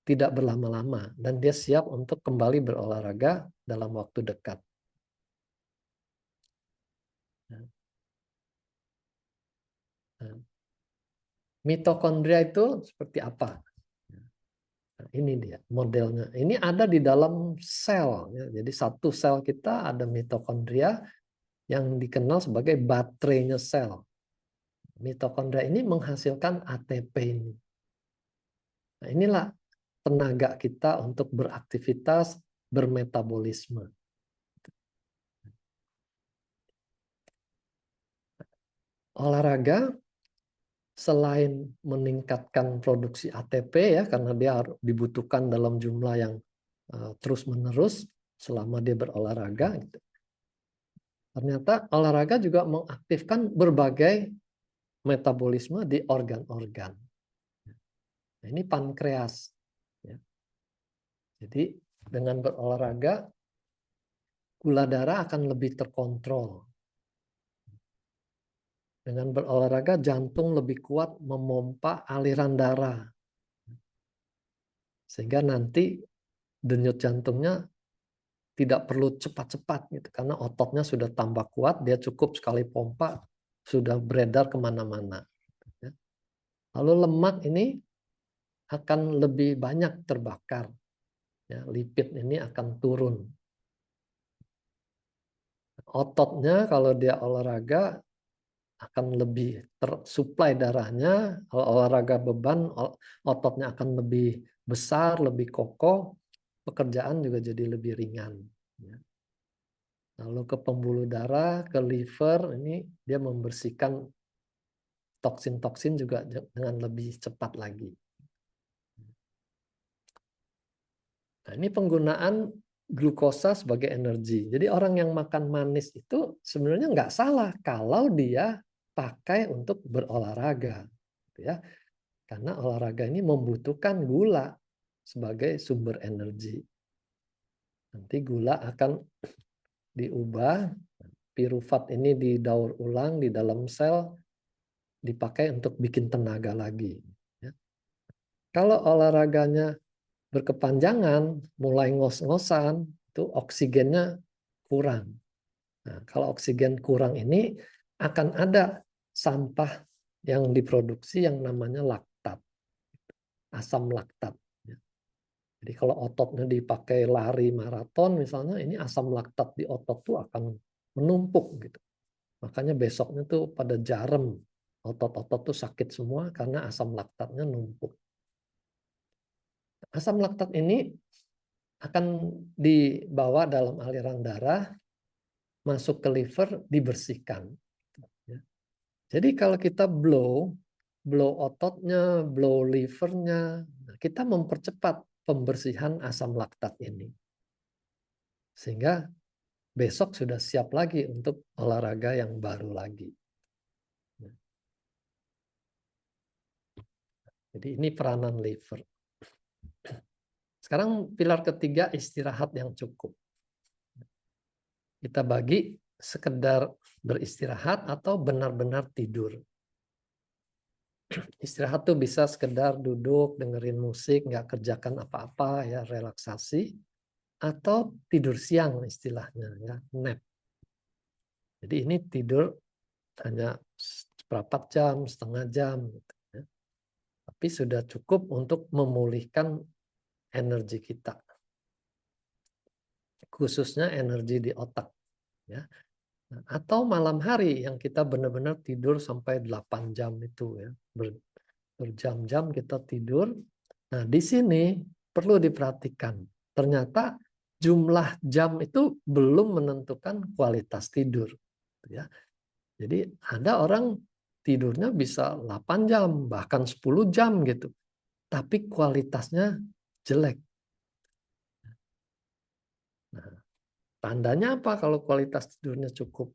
tidak berlama-lama. Dan dia siap untuk kembali berolahraga dalam waktu dekat. Mitokondria itu seperti apa? Nah, ini dia modelnya. Ini ada di dalam sel. Ya. Jadi satu sel kita ada mitokondria yang dikenal sebagai baterainya sel. Mitokondria ini menghasilkan ATP ini. Nah, inilah tenaga kita untuk beraktivitas, bermetabolisme. Olahraga selain meningkatkan produksi ATP ya karena dia dibutuhkan dalam jumlah yang terus-menerus selama dia berolahraga gitu. Ternyata olahraga juga mengaktifkan berbagai metabolisme di organ-organ. Nah, ini pankreas. Ya. Jadi dengan berolahraga gula darah akan lebih terkontrol. Dengan berolahraga jantung lebih kuat memompa aliran darah. Sehingga nanti denyut jantungnya tidak perlu cepat-cepat gitu karena ototnya sudah tambah kuat, dia cukup sekali pompa sudah beredar kemana-mana. Lalu lemak ini akan lebih banyak terbakar, ya, lipid ini akan turun. Ototnya kalau dia olahraga akan lebih tersuplai darahnya, kalau olahraga beban ototnya akan lebih besar, lebih kokoh, pekerjaan juga jadi lebih ringan. Ya. Lalu ke pembuluh darah, ke liver, ini dia membersihkan toksin-toksin juga dengan lebih cepat lagi. Nah, ini penggunaan glukosa sebagai energi. Jadi orang yang makan manis itu sebenarnya nggak salah kalau dia pakai untuk berolahraga. Ya. Karena olahraga ini membutuhkan gula sebagai sumber energi. Nanti gula akan diubah, pirufat ini didaur ulang di dalam sel, dipakai untuk bikin tenaga lagi. Ya. Kalau olahraganya berkepanjangan, mulai ngos-ngosan, itu oksigennya kurang. Nah, kalau oksigen kurang ini akan ada sampah yang diproduksi yang namanya laktat, asam laktat. Jadi kalau ototnya dipakai lari maraton misalnya, ini asam laktat di otot tuh akan menumpuk gitu. Makanya besoknya tuh pada jarem. Otot-otot tuh sakit semua karena asam laktatnya numpuk. Asam laktat ini akan dibawa dalam aliran darah, masuk ke liver, dibersihkan. Jadi kalau kita blow ototnya, blow livernya, kita mempercepat pembersihan asam laktat ini. Sehingga besok sudah siap lagi untuk olahraga yang baru lagi. Jadi ini peranan liver. Sekarang pilar ketiga, istirahat yang cukup. Kita bagi sekedar beristirahat atau benar-benar tidur. Istirahat tuh bisa sekedar duduk, dengerin musik, nggak kerjakan apa-apa, ya relaksasi, atau tidur siang istilahnya, ya nap. Jadi ini tidur hanya seperempat jam, setengah jam, gitu, ya. Tapi sudah cukup untuk memulihkan energi kita, khususnya energi di otak, ya. Atau malam hari yang kita benar-benar tidur sampai 8 jam itu, ya, berjam-jam kita tidur. Nah, di sini perlu diperhatikan. Ternyata jumlah jam itu belum menentukan kualitas tidur, ya. Jadi ada orang tidurnya bisa 8 jam, bahkan 10 jam gitu. Tapi kualitasnya jelek. Nah, tandanya apa kalau kualitas tidurnya cukup?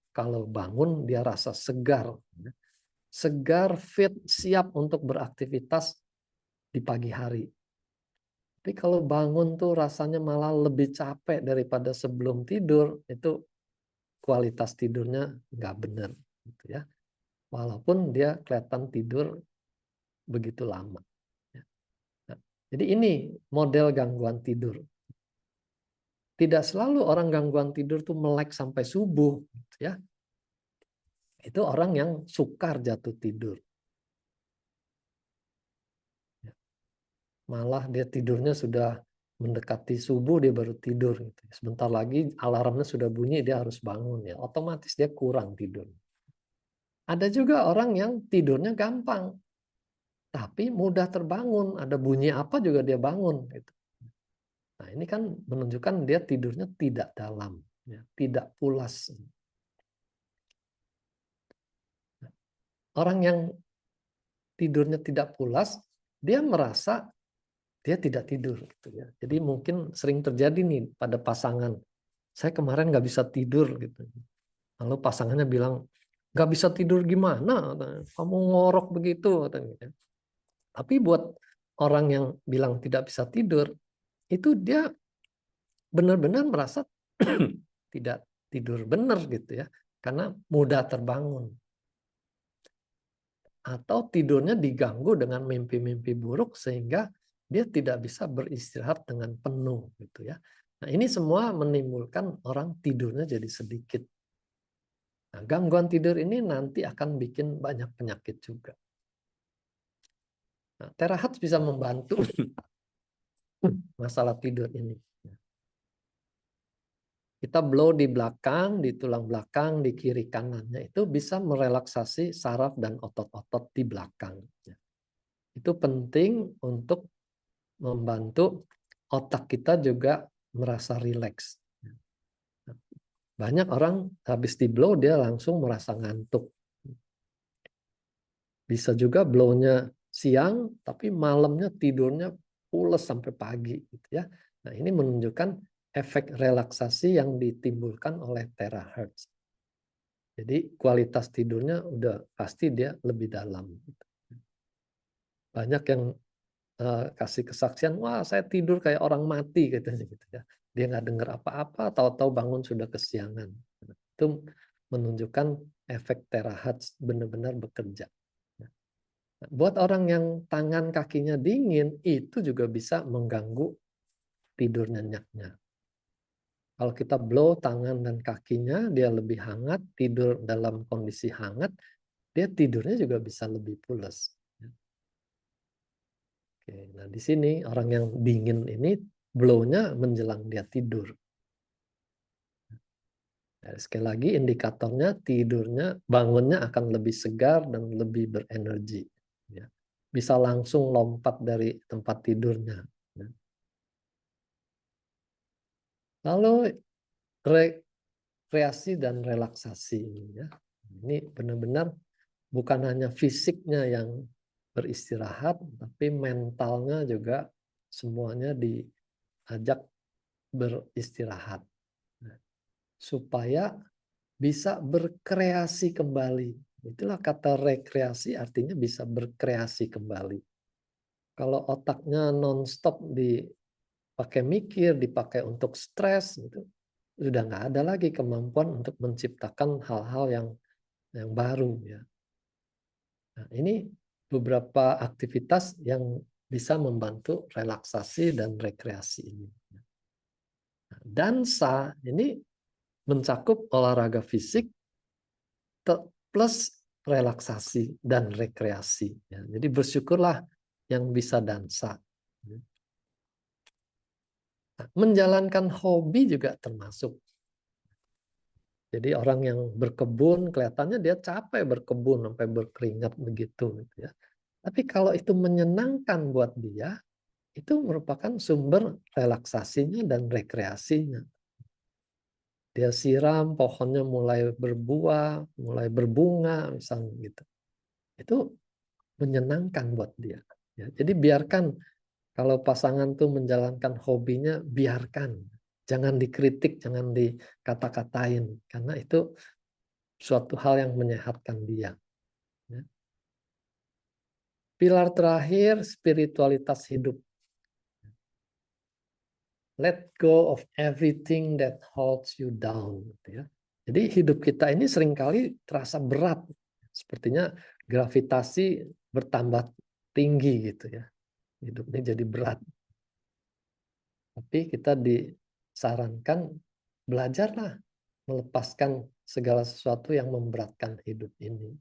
Kalau bangun dia rasa segar. Segar, fit, siap untuk beraktivitas di pagi hari. Tapi kalau bangun tuh rasanya malah lebih capek daripada sebelum tidur, itu kualitas tidurnya nggak benar, gitu ya. Walaupun dia kelihatan tidur begitu lama. Nah, jadi ini model gangguan tidur. Tidak selalu orang gangguan tidur tuh melek sampai subuh, gitu ya. Itu orang yang sukar jatuh tidur. Malah dia tidurnya sudah mendekati subuh dia baru tidur gitu. Sebentar lagi alarmnya sudah bunyi dia harus bangun, ya otomatis dia kurang tidur. Ada juga orang yang tidurnya gampang tapi mudah terbangun, ada bunyi apa juga dia bangun gitu. Nah, ini kan menunjukkan dia tidurnya tidak dalam, ya, tidak pulas. Orang yang tidurnya tidak pulas, dia merasa dia tidak tidur gitu ya. Jadi mungkin sering terjadi nih pada pasangan, saya kemarin nggak bisa tidur gitu. Lalu pasangannya bilang, nggak bisa tidur gimana? Kamu ngorok begitu. Tapi buat orang yang bilang tidak bisa tidur, itu dia benar-benar merasa tidak tidur benar gitu ya. Karena mudah terbangun. Atau tidurnya diganggu dengan mimpi-mimpi buruk sehingga dia tidak bisa beristirahat dengan penuh gitu ya. Nah, ini semua menimbulkan orang tidurnya jadi sedikit. Nah, gangguan tidur ini nanti akan bikin banyak penyakit juga. Nah, Terahat bisa membantu masalah tidur ini. Kita blow di belakang, di tulang belakang, di kiri kanannya itu bisa merelaksasi saraf dan otot-otot di belakang. Itu penting untuk membantu otak kita juga merasa rileks. Banyak orang habis di blow dia langsung merasa ngantuk. Bisa juga blow-nya siang, tapi malamnya tidurnya pules sampai pagi, gitu ya. Nah, ini menunjukkan efek relaksasi yang ditimbulkan oleh terahertz. Jadi kualitas tidurnya udah pasti dia lebih dalam. Banyak yang kasih kesaksian, wah saya tidur kayak orang mati katanya gitu ya. Dia nggak dengar apa-apa, tahu-tahu bangun sudah kesiangan. Itu menunjukkan efek terahertz benar-benar bekerja. Buat orang yang tangan kakinya dingin, itu juga bisa mengganggu tidur nyenyaknya. Kalau kita blow tangan dan kakinya, dia lebih hangat, tidur dalam kondisi hangat, dia tidurnya juga bisa lebih pulas. Oke, nah di sini orang yang dingin ini blow-nya menjelang dia tidur. Sekali lagi indikatornya tidurnya, bangunnya akan lebih segar dan lebih berenergi. Ya. Bisa langsung lompat dari tempat tidurnya. Ya. Lalu rekreasi dan relaksasi. Ya. Ini benar-benar bukan hanya fisiknya yang beristirahat, tapi mentalnya juga semuanya diajak beristirahat. Nah, supaya bisa berkreasi kembali. Itulah kata rekreasi, artinya bisa berkreasi kembali. Kalau otaknya non-stop dipakai mikir, dipakai untuk stres, itu sudah nggak ada lagi kemampuan untuk menciptakan hal-hal yang baru. Ya. Nah, ini beberapa aktivitas yang bisa membantu relaksasi dan rekreasi ini. Nah, dansa ini mencakup olahraga fisik plus relaksasi dan rekreasi. Ya, jadi bersyukurlah yang bisa dansa. Nah, menjalankan hobi juga termasuk. Jadi orang yang berkebun kelihatannya dia capek berkebun sampai berkeringat begitu, gitu ya. Tapi kalau itu menyenangkan buat dia, itu merupakan sumber relaksasinya dan rekreasinya. Dia siram, pohonnya mulai berbuah, mulai berbunga, misalnya gitu. Itu menyenangkan buat dia. Ya, jadi biarkan kalau pasangan tuh menjalankan hobinya, biarkan. Jangan dikritik, jangan dikata-katain. Karena itu suatu hal yang menyehatkan dia. Ya. Pilar terakhir, spiritualitas hidup. Let go of everything that holds you down. Gitu ya. Jadi hidup kita ini seringkali terasa berat. Sepertinya gravitasi bertambah tinggi gitu ya. Hidupnya jadi berat. Tapi kita disarankan belajarlah melepaskan segala sesuatu yang memberatkan hidup ini.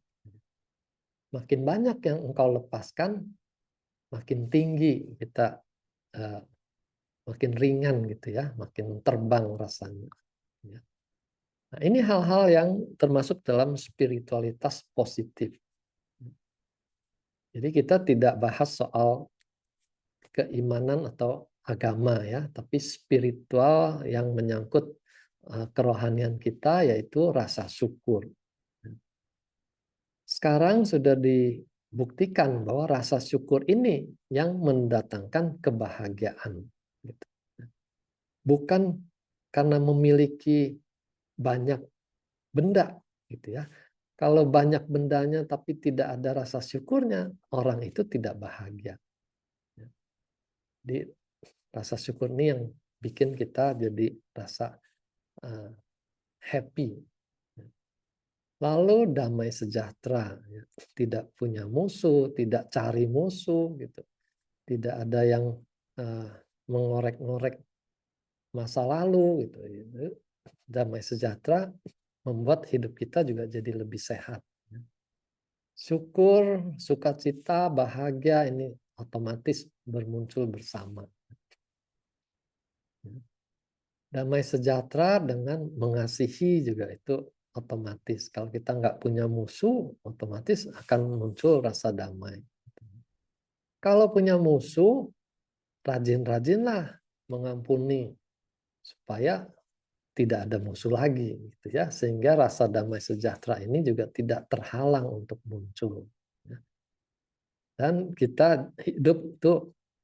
Makin banyak yang engkau lepaskan, makin tinggi kita, makin ringan gitu ya, makin terbang rasanya. Ya. Nah, ini hal-hal yang termasuk dalam spiritualitas positif. Jadi kita tidak bahas soal keimanan atau agama ya, tapi spiritual yang menyangkut kerohanian kita, yaitu rasa syukur. Sekarang sudah dibuktikan bahwa rasa syukur ini yang mendatangkan kebahagiaan. Gitu. Bukan karena memiliki banyak benda, gitu ya. Kalau banyak bendanya tapi tidak ada rasa syukurnya, orang itu tidak bahagia. Jadi rasa syukur ini yang bikin kita jadi rasa happy. Lalu damai sejahtera, ya. Tidak punya musuh, tidak cari musuh, gitu. Tidak ada yang mengorek-ngorek masa lalu, gitu. Damai sejahtera membuat hidup kita juga jadi lebih sehat. Syukur, sukacita, bahagia ini otomatis bermuncul bersama. Damai sejahtera dengan mengasihi juga itu otomatis. Kalau kita nggak punya musuh, otomatis akan muncul rasa damai. Kalau punya musuh, rajin-rajinlah mengampuni supaya tidak ada musuh lagi, gitu ya. Sehingga rasa damai sejahtera ini juga tidak terhalang untuk muncul. Dan kita hidup itu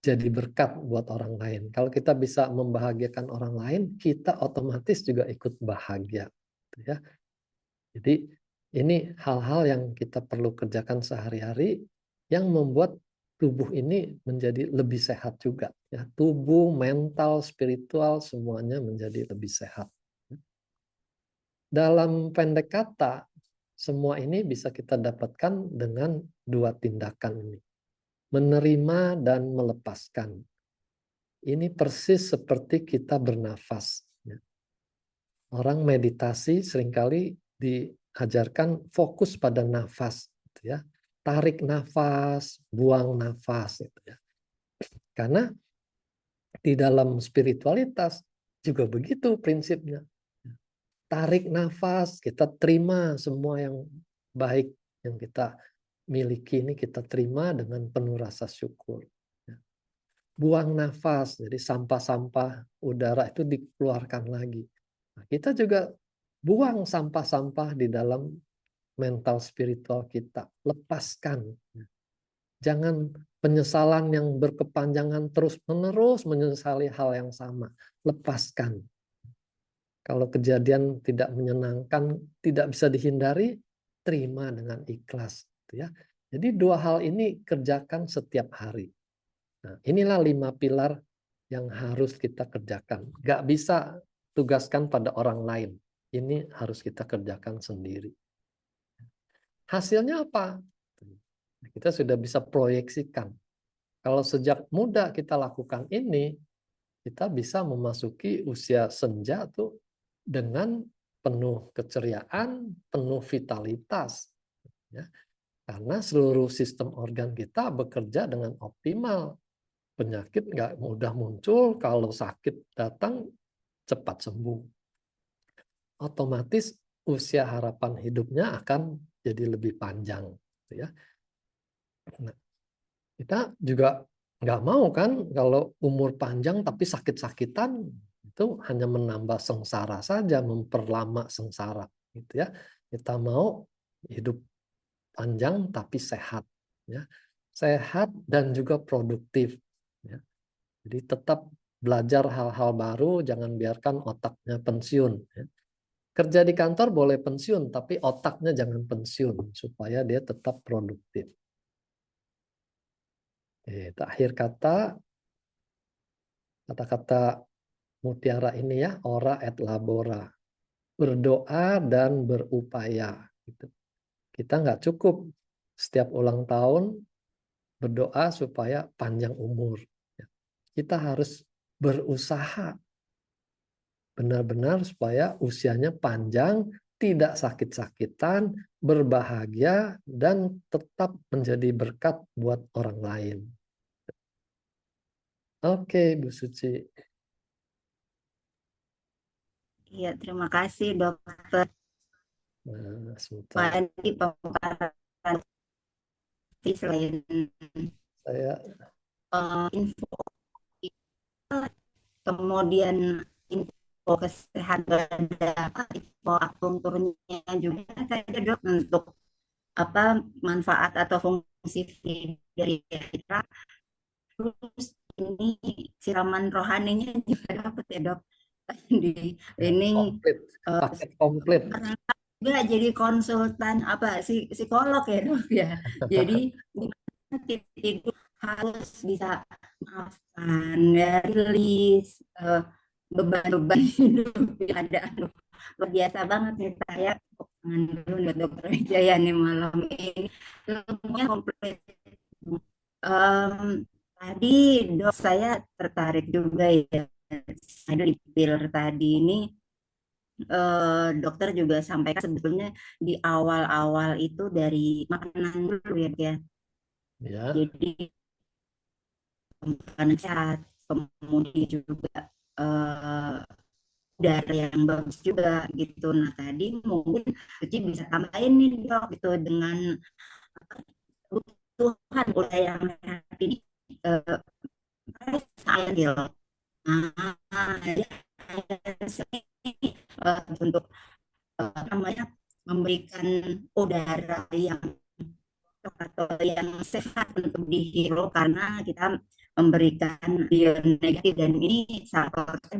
jadi berkat buat orang lain. Kalau kita bisa membahagiakan orang lain, kita otomatis juga ikut bahagia. Gitu ya. Jadi ini hal-hal yang kita perlu kerjakan sehari-hari yang membuat tubuh ini menjadi lebih sehat juga. Ya, tubuh, mental, spiritual semuanya menjadi lebih sehat. Dalam pendek kata, semua ini bisa kita dapatkan dengan dua tindakan ini. Menerima dan melepaskan. Ini persis seperti kita bernafas. Orang meditasi seringkali diajarkan fokus pada nafas, gitu ya. Tarik nafas, buang nafas, gitu ya. Karena di dalam spiritualitas juga begitu prinsipnya. tarik nafas, kita terima semua yang baik yang kita miliki ini, kita terima dengan penuh rasa syukur. Ya. Buang nafas, jadi sampah-sampah udara itu dikeluarkan lagi. Nah, kita juga buang sampah-sampah di dalam mental spiritual kita, lepaskan. Jangan penyesalan yang berkepanjangan terus-menerus menyesali hal yang sama, lepaskan. Kalau kejadian tidak menyenangkan, tidak bisa dihindari, terima dengan ikhlas. Ya. Jadi dua hal ini kerjakan setiap hari. Nah, inilah 5 pilar yang harus kita kerjakan. Gak bisa tugaskan pada orang lain. Ini harus kita kerjakan sendiri. Hasilnya apa? Kita sudah bisa proyeksikan. Kalau sejak muda kita lakukan ini, kita bisa memasuki usia senja tuh dengan penuh keceriaan, penuh vitalitas. Ya. Karena seluruh sistem organ kita bekerja dengan optimal. Penyakit nggak mudah muncul, kalau sakit datang cepat sembuh. Otomatis usia harapan hidupnya akan jadi lebih panjang. Ya. Nah, kita juga nggak mau kan kalau umur panjang tapi sakit-sakitan, itu hanya menambah sengsara saja, memperlama sengsara gitu ya. Kita mau hidup panjang tapi sehat ya. Sehat dan juga produktif ya. Jadi tetap belajar hal-hal baru, jangan biarkan otaknya pensiun ya. Kerja di kantor boleh pensiun tapi otaknya jangan pensiun supaya dia tetap produktif. Akhir kata-kata mutiara ini ya, ora et labora, berdoa dan berupaya. Gitu. Kita nggak cukup setiap ulang tahun berdoa supaya panjang umur. Kita harus berusaha benar-benar supaya usianya panjang, tidak sakit-sakitan, berbahagia, dan tetap menjadi berkat buat orang lain. Oke, Bu Suci. Iya, terima kasih dokter. Nah, sebentar. Di pembukaan selain Saya info, kemudian info kesehatan, info akupunturnya juga saja dok untuk apa manfaat atau fungsi dari kita. Terus ini siraman rohaninya juga dapat ya dok. Di ini komplit, paket komplit. juga jadi konsultan apa psikolog ya dok ya. Jadi tidur harus bisa maafkan ya, rilis beban-beban hidup yang ada. Aduh, luar biasa banget nih saya. Tangan dulu nih dokter Wijaya nih malam ini ilmunya komplit. Tadi dok saya tertarik juga ya, saya di pilar tadi ini dokter juga sampaikan sebetulnya di awal-awal itu dari makanan dulu ya dia. Ya. Jadi makanan sehat, kemudian juga udara yang bagus juga gitu. Nah tadi mungkin Suci bisa tambahin nih dok gitu dengan kebutuhan udara yang sehat ini saya gitu. Nah, jadi untuk namanya memberikan udara yang atau yang sehat untuk dihirup karena kita memberikan ion negatif dan ini saat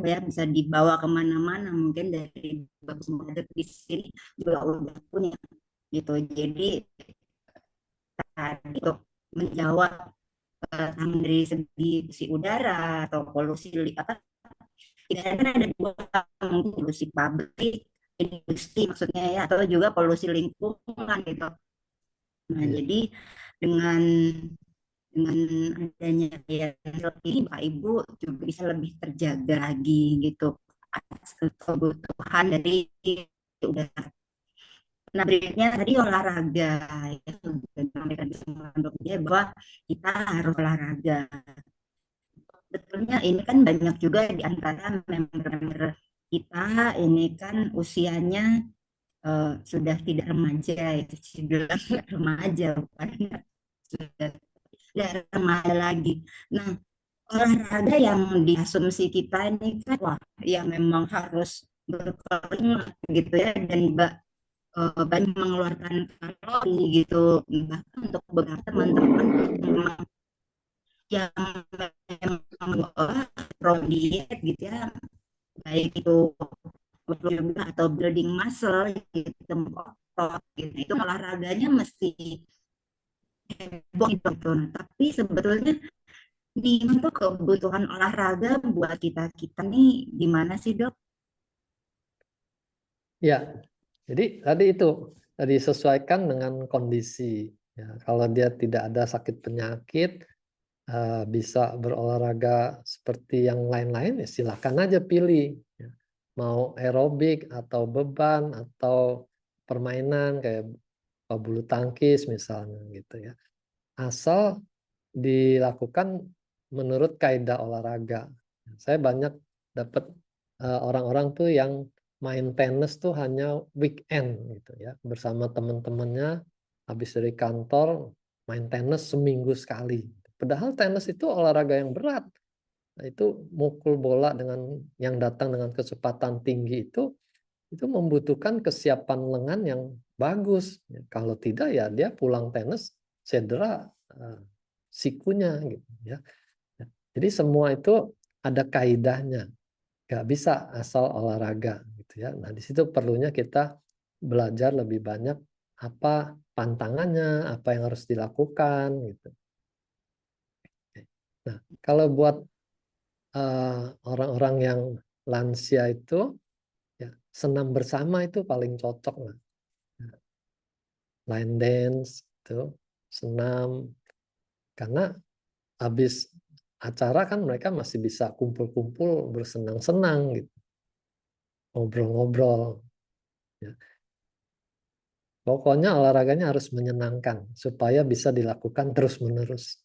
ya bisa dibawa kemana-mana mungkin dari bagus di sini juga udah punya gitu. Jadi tadi untuk menjawab dari segi polusi udara atau polusi apa tidak ada dua mungkin polusi pabrik industri maksudnya ya atau juga polusi lingkungan gitu. Nah, jadi dengan adanya yang ini Pak Ibu juga bisa lebih terjaga lagi gitu atas kebutuhan dari udah. Nah, berikutnya tadi olahraga ya sampaikan sama dokter bahwa kita harus olahraga. Betulnya ini kan banyak juga di antara member-member kita ini kan usianya sudah tidak remaja, itu sih bilang nggak remaja, bukan sudah tidak remaja lagi. Nah, olahraga yang diasumsi kita ini kan wah ya memang harus berkeringat gitu ya, dan banyak mengeluarkan kalori gitu, bahkan untuk beberapa teman-teman yang memang pro diet gitu ya, baik itu yoga atau building muscle gitu, otot gitu, itu olahraganya mesti heboh gitu. Nah, tapi sebetulnya di untuk kebutuhan olahraga buat kita kita nih gimana sih dok? Ya, jadi tadi itu disesuaikan dengan kondisi. Ya, kalau dia tidak ada sakit penyakit, bisa berolahraga seperti yang lain-lain, ya silakan aja pilih. Ya. Mau aerobik atau beban atau permainan kayak bulu tangkis misalnya gitu ya. Asal dilakukan menurut kaidah olahraga. Saya banyak dapat orang-orang tuh yang main tenis tuh hanya weekend gitu ya, bersama teman-temannya habis dari kantor main tenis seminggu sekali. Padahal tenis itu olahraga yang berat. Nah, itu mukul bola dengan yang datang dengan kecepatan tinggi itu membutuhkan kesiapan lengan yang bagus. Ya, kalau tidak ya dia pulang tenis cedera sikunya gitu ya. Jadi semua itu ada kaidahnya, nggak bisa asal olahraga gitu ya. Nah di situ perlunya kita belajar lebih banyak apa pantangannya, apa yang harus dilakukan gitu. Nah kalau buat orang-orang yang lansia itu ya senam bersama itu paling cocok lah. Line dance itu senam karena habis acara kan mereka masih bisa kumpul-kumpul bersenang-senang gitu, ngobrol-ngobrol. Ya. Pokoknya olahraganya harus menyenangkan supaya bisa dilakukan terus-menerus.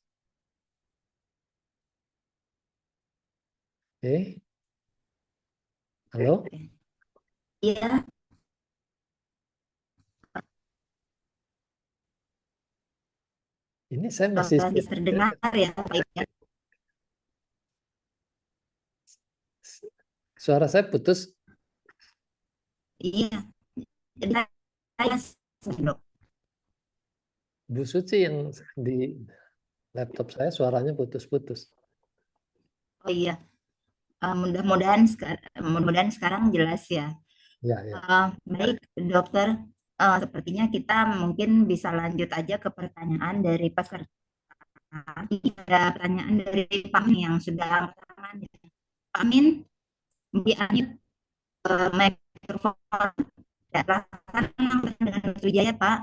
Oke, halo? Iya, Ini saya masih lagi terdengar ya Pak ya. suara saya putus. Iya, dan saya dok. Bu Suci yang di laptop saya suaranya putus-putus. Oh iya, mudah-mudahan mudah-mudahan sekarang jelas ya. Ya, ya. Baik, dokter. Sepertinya kita mungkin bisa lanjut aja ke pertanyaan dari peserta. Ada pertanyaan dari Pak Min yang sudah angkat tangan. Pak Min, di-unmute mikrofon. Ya, silakan dengan Sriwijaya, Pak.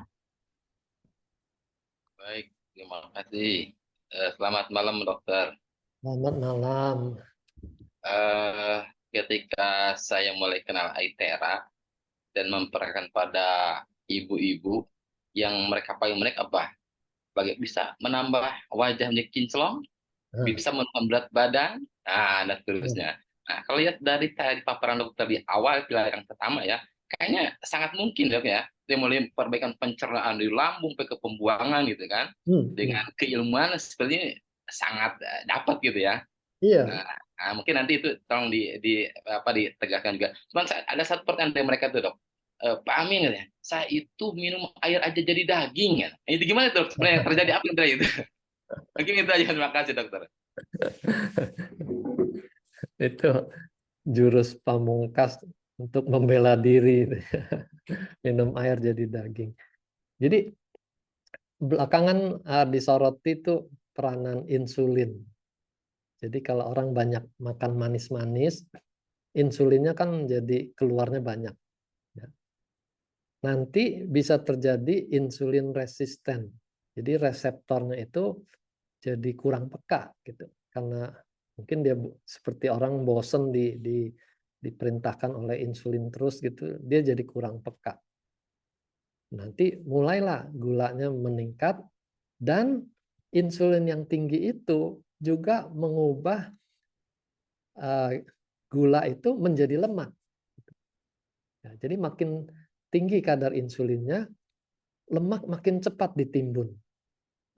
Baik, terima kasih. Selamat malam, dokter. Selamat malam. Eh, Ketika saya mulai kenal Aitera dan memperkenalkan pada ibu-ibu yang mereka paling menarik apa? Bisa menambah wajah menjadi kinclong, Nah, bisa menambah berat badan, dan ya. seterusnya. Nah, kalau lihat dari saya di paparan dokter di awal pilar yang pertama ya, kayaknya sangat mungkin dok ya, dia mulai perbaikan pencernaan dari lambung sampai ke pembuangan gitu kan, dengan keilmuan sepertinya sangat dapat gitu ya. Iya, Nah, mungkin nanti itu tolong apa ditegaskan juga. Cuman ada satu pertanyaan dari mereka tuh dok. Pak Amin ya, saya itu minum air aja jadi daging ya. Itu gimana dok? Sebenarnya terjadi apa dari itu? Mungkin itu aja. Terima kasih dokter. itu jurus pamungkas untuk membela diri. Minum air jadi daging. Jadi belakangan disoroti itu peranan insulin. Jadi kalau orang banyak makan manis-manis, insulinnya kan jadi keluarnya banyak. Ya. Nanti bisa terjadi insulin resisten. Jadi reseptornya itu jadi kurang peka gitu. Karena mungkin dia seperti orang bosen diperintahkan oleh insulin terus gitu, dia jadi kurang peka. Nanti mulailah gulanya meningkat dan insulin yang tinggi itu juga mengubah gula itu menjadi lemak. Ya, jadi makin tinggi kadar insulinnya, lemak makin cepat ditimbun.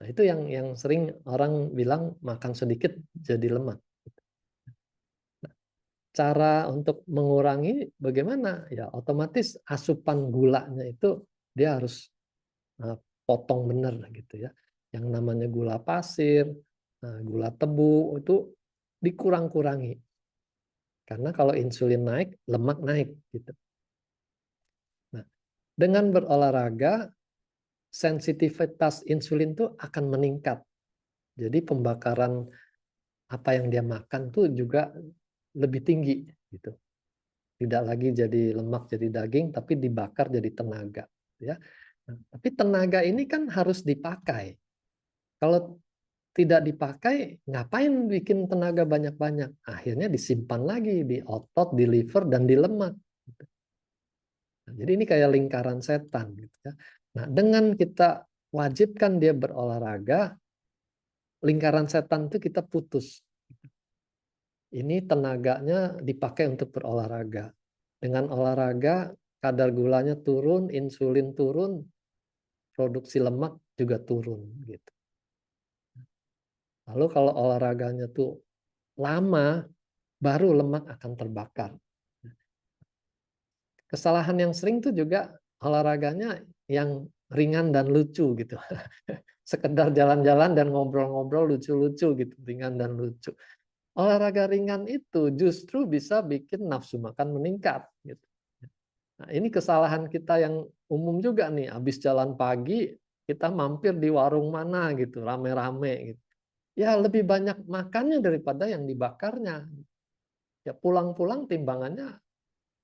Nah, itu yang sering orang bilang makan sedikit jadi lemak. Cara untuk mengurangi bagaimana? Ya otomatis asupan gulanya itu dia harus potong benar gitu ya. Yang namanya gula pasir, gula tebu itu dikurang-kurangi. Karena kalau insulin naik, lemak naik gitu. Nah, dengan berolahraga, sensitivitas insulin itu akan meningkat. Jadi pembakaran apa yang dia makan tuh juga lebih tinggi gitu. Tidak lagi jadi lemak jadi daging, tapi dibakar jadi tenaga. Ya. Nah, tapi tenaga ini kan harus dipakai. Kalau tidak dipakai, ngapain bikin tenaga banyak-banyak? Akhirnya disimpan lagi di otot, di liver, dan di lemak. Nah, jadi ini kayak lingkaran setan. Gitu ya. Nah, dengan kita wajibkan dia berolahraga, lingkaran setan itu kita putus. Ini tenaganya dipakai untuk berolahraga. Dengan olahraga, kadar gulanya turun, insulin turun, produksi lemak juga turun. Gitu. Lalu kalau olahraganya tuh lama, baru lemak akan terbakar. Kesalahan yang sering tuh juga olahraganya yang ringan dan lucu gitu. Sekedar jalan-jalan dan ngobrol-ngobrol lucu-lucu gitu, ringan dan lucu. Olahraga ringan itu justru bisa bikin nafsu makan meningkat gitu. Nah, ini kesalahan kita yang umum juga nih, habis jalan pagi kita mampir di warung mana gitu, rame-rame gitu. Ya lebih banyak makannya daripada yang dibakarnya. Ya pulang-pulang timbangannya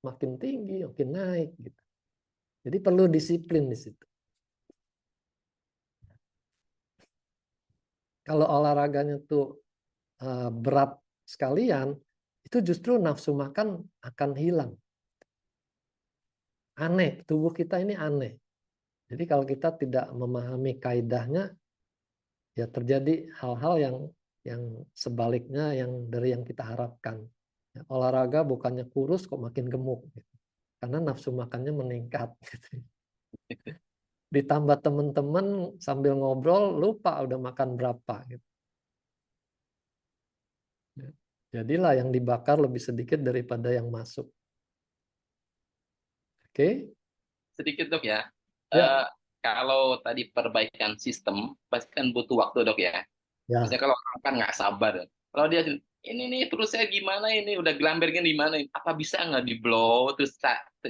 makin tinggi, makin naik gitu. Jadi perlu disiplin di situ. Kalau olahraganya tuh berat sekalian, itu justru nafsu makan akan hilang. Aneh, tubuh kita ini aneh. Jadi kalau kita tidak memahami kaidahnya, ya terjadi hal-hal yang sebaliknya yang dari yang kita harapkan. Ya, olahraga bukannya kurus kok makin gemuk, gitu. Karena nafsu makannya meningkat. Gitu. Ditambah teman-teman sambil ngobrol lupa udah makan berapa. Gitu. Ya. Jadilah yang dibakar lebih sedikit daripada yang masuk. Oke? Sedikit dok ya. Ya, Eh, Kalau tadi perbaikan sistem, pasti kan butuh waktu dok ya. ya. Misalnya kalau orang kan nggak sabar. Kalau dia ini nih terus saya gimana ini udah gelamber gini gimana? Apa bisa nggak di blow terus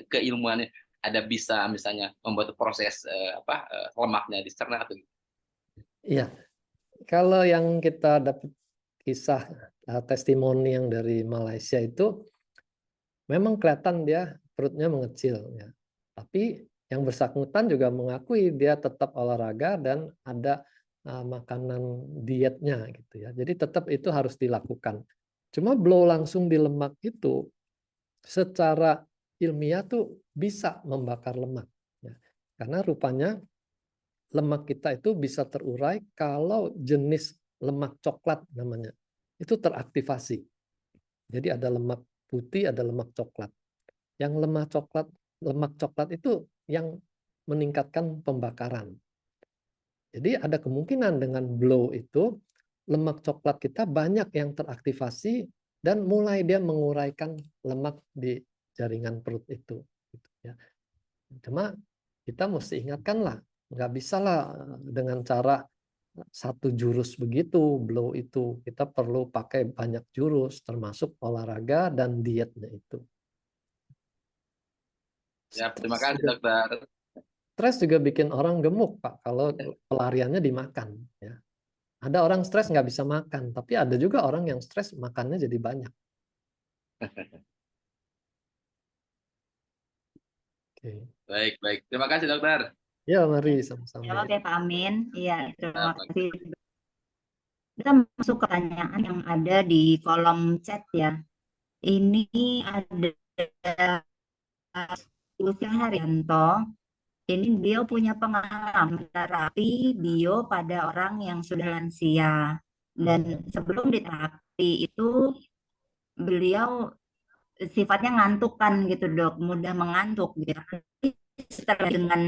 keilmuannya ada bisa misalnya membuat proses lemaknya dicerna atau gitu. Iya. Kalau yang kita dapat kisah testimoni yang dari Malaysia itu memang kelihatan dia perutnya mengecil ya. Tapi yang bersangkutan juga mengakui dia tetap olahraga dan ada makanan dietnya gitu ya. Jadi tetap itu harus dilakukan. Cuma blow langsung di lemak itu secara ilmiah tuh bisa membakar lemak ya. Karena rupanya lemak kita itu bisa terurai kalau jenis lemak coklat namanya. Itu teraktivasi. Jadi ada lemak putih, ada lemak coklat. Yang lemak coklat itu yang meningkatkan pembakaran. Jadi ada kemungkinan dengan blow itu lemak coklat kita banyak yang teraktivasi dan mulai dia menguraikan lemak di jaringan perut itu. Gitu ya. Cuma kita mesti ingatkan lah, nggak bisa lah dengan cara satu jurus begitu blow itu. Kita perlu pakai banyak jurus, termasuk olahraga dan dietnya itu. Ya, terima Stres kasih juga, dokter. stres juga bikin orang gemuk, Pak, kalau pelariannya dimakan. Ya. Ada orang stres nggak bisa makan, tapi ada juga orang yang stres makannya jadi banyak. Oke. Baik, baik. Terima kasih dokter. Ya, mari Ya, sama-sama. jawab ya Pak Amin. Iya, terima Baik. kasih. Kita masuk ke pertanyaan yang ada di kolom chat ya. Ini ada Lucian Haryanto. Ini beliau punya pengalaman terapi bio pada orang yang sudah lansia. Dan sebelum diterapi itu beliau sifatnya ngantukan gitu dok, mudah mengantuk gitu. Tapi setelah dengan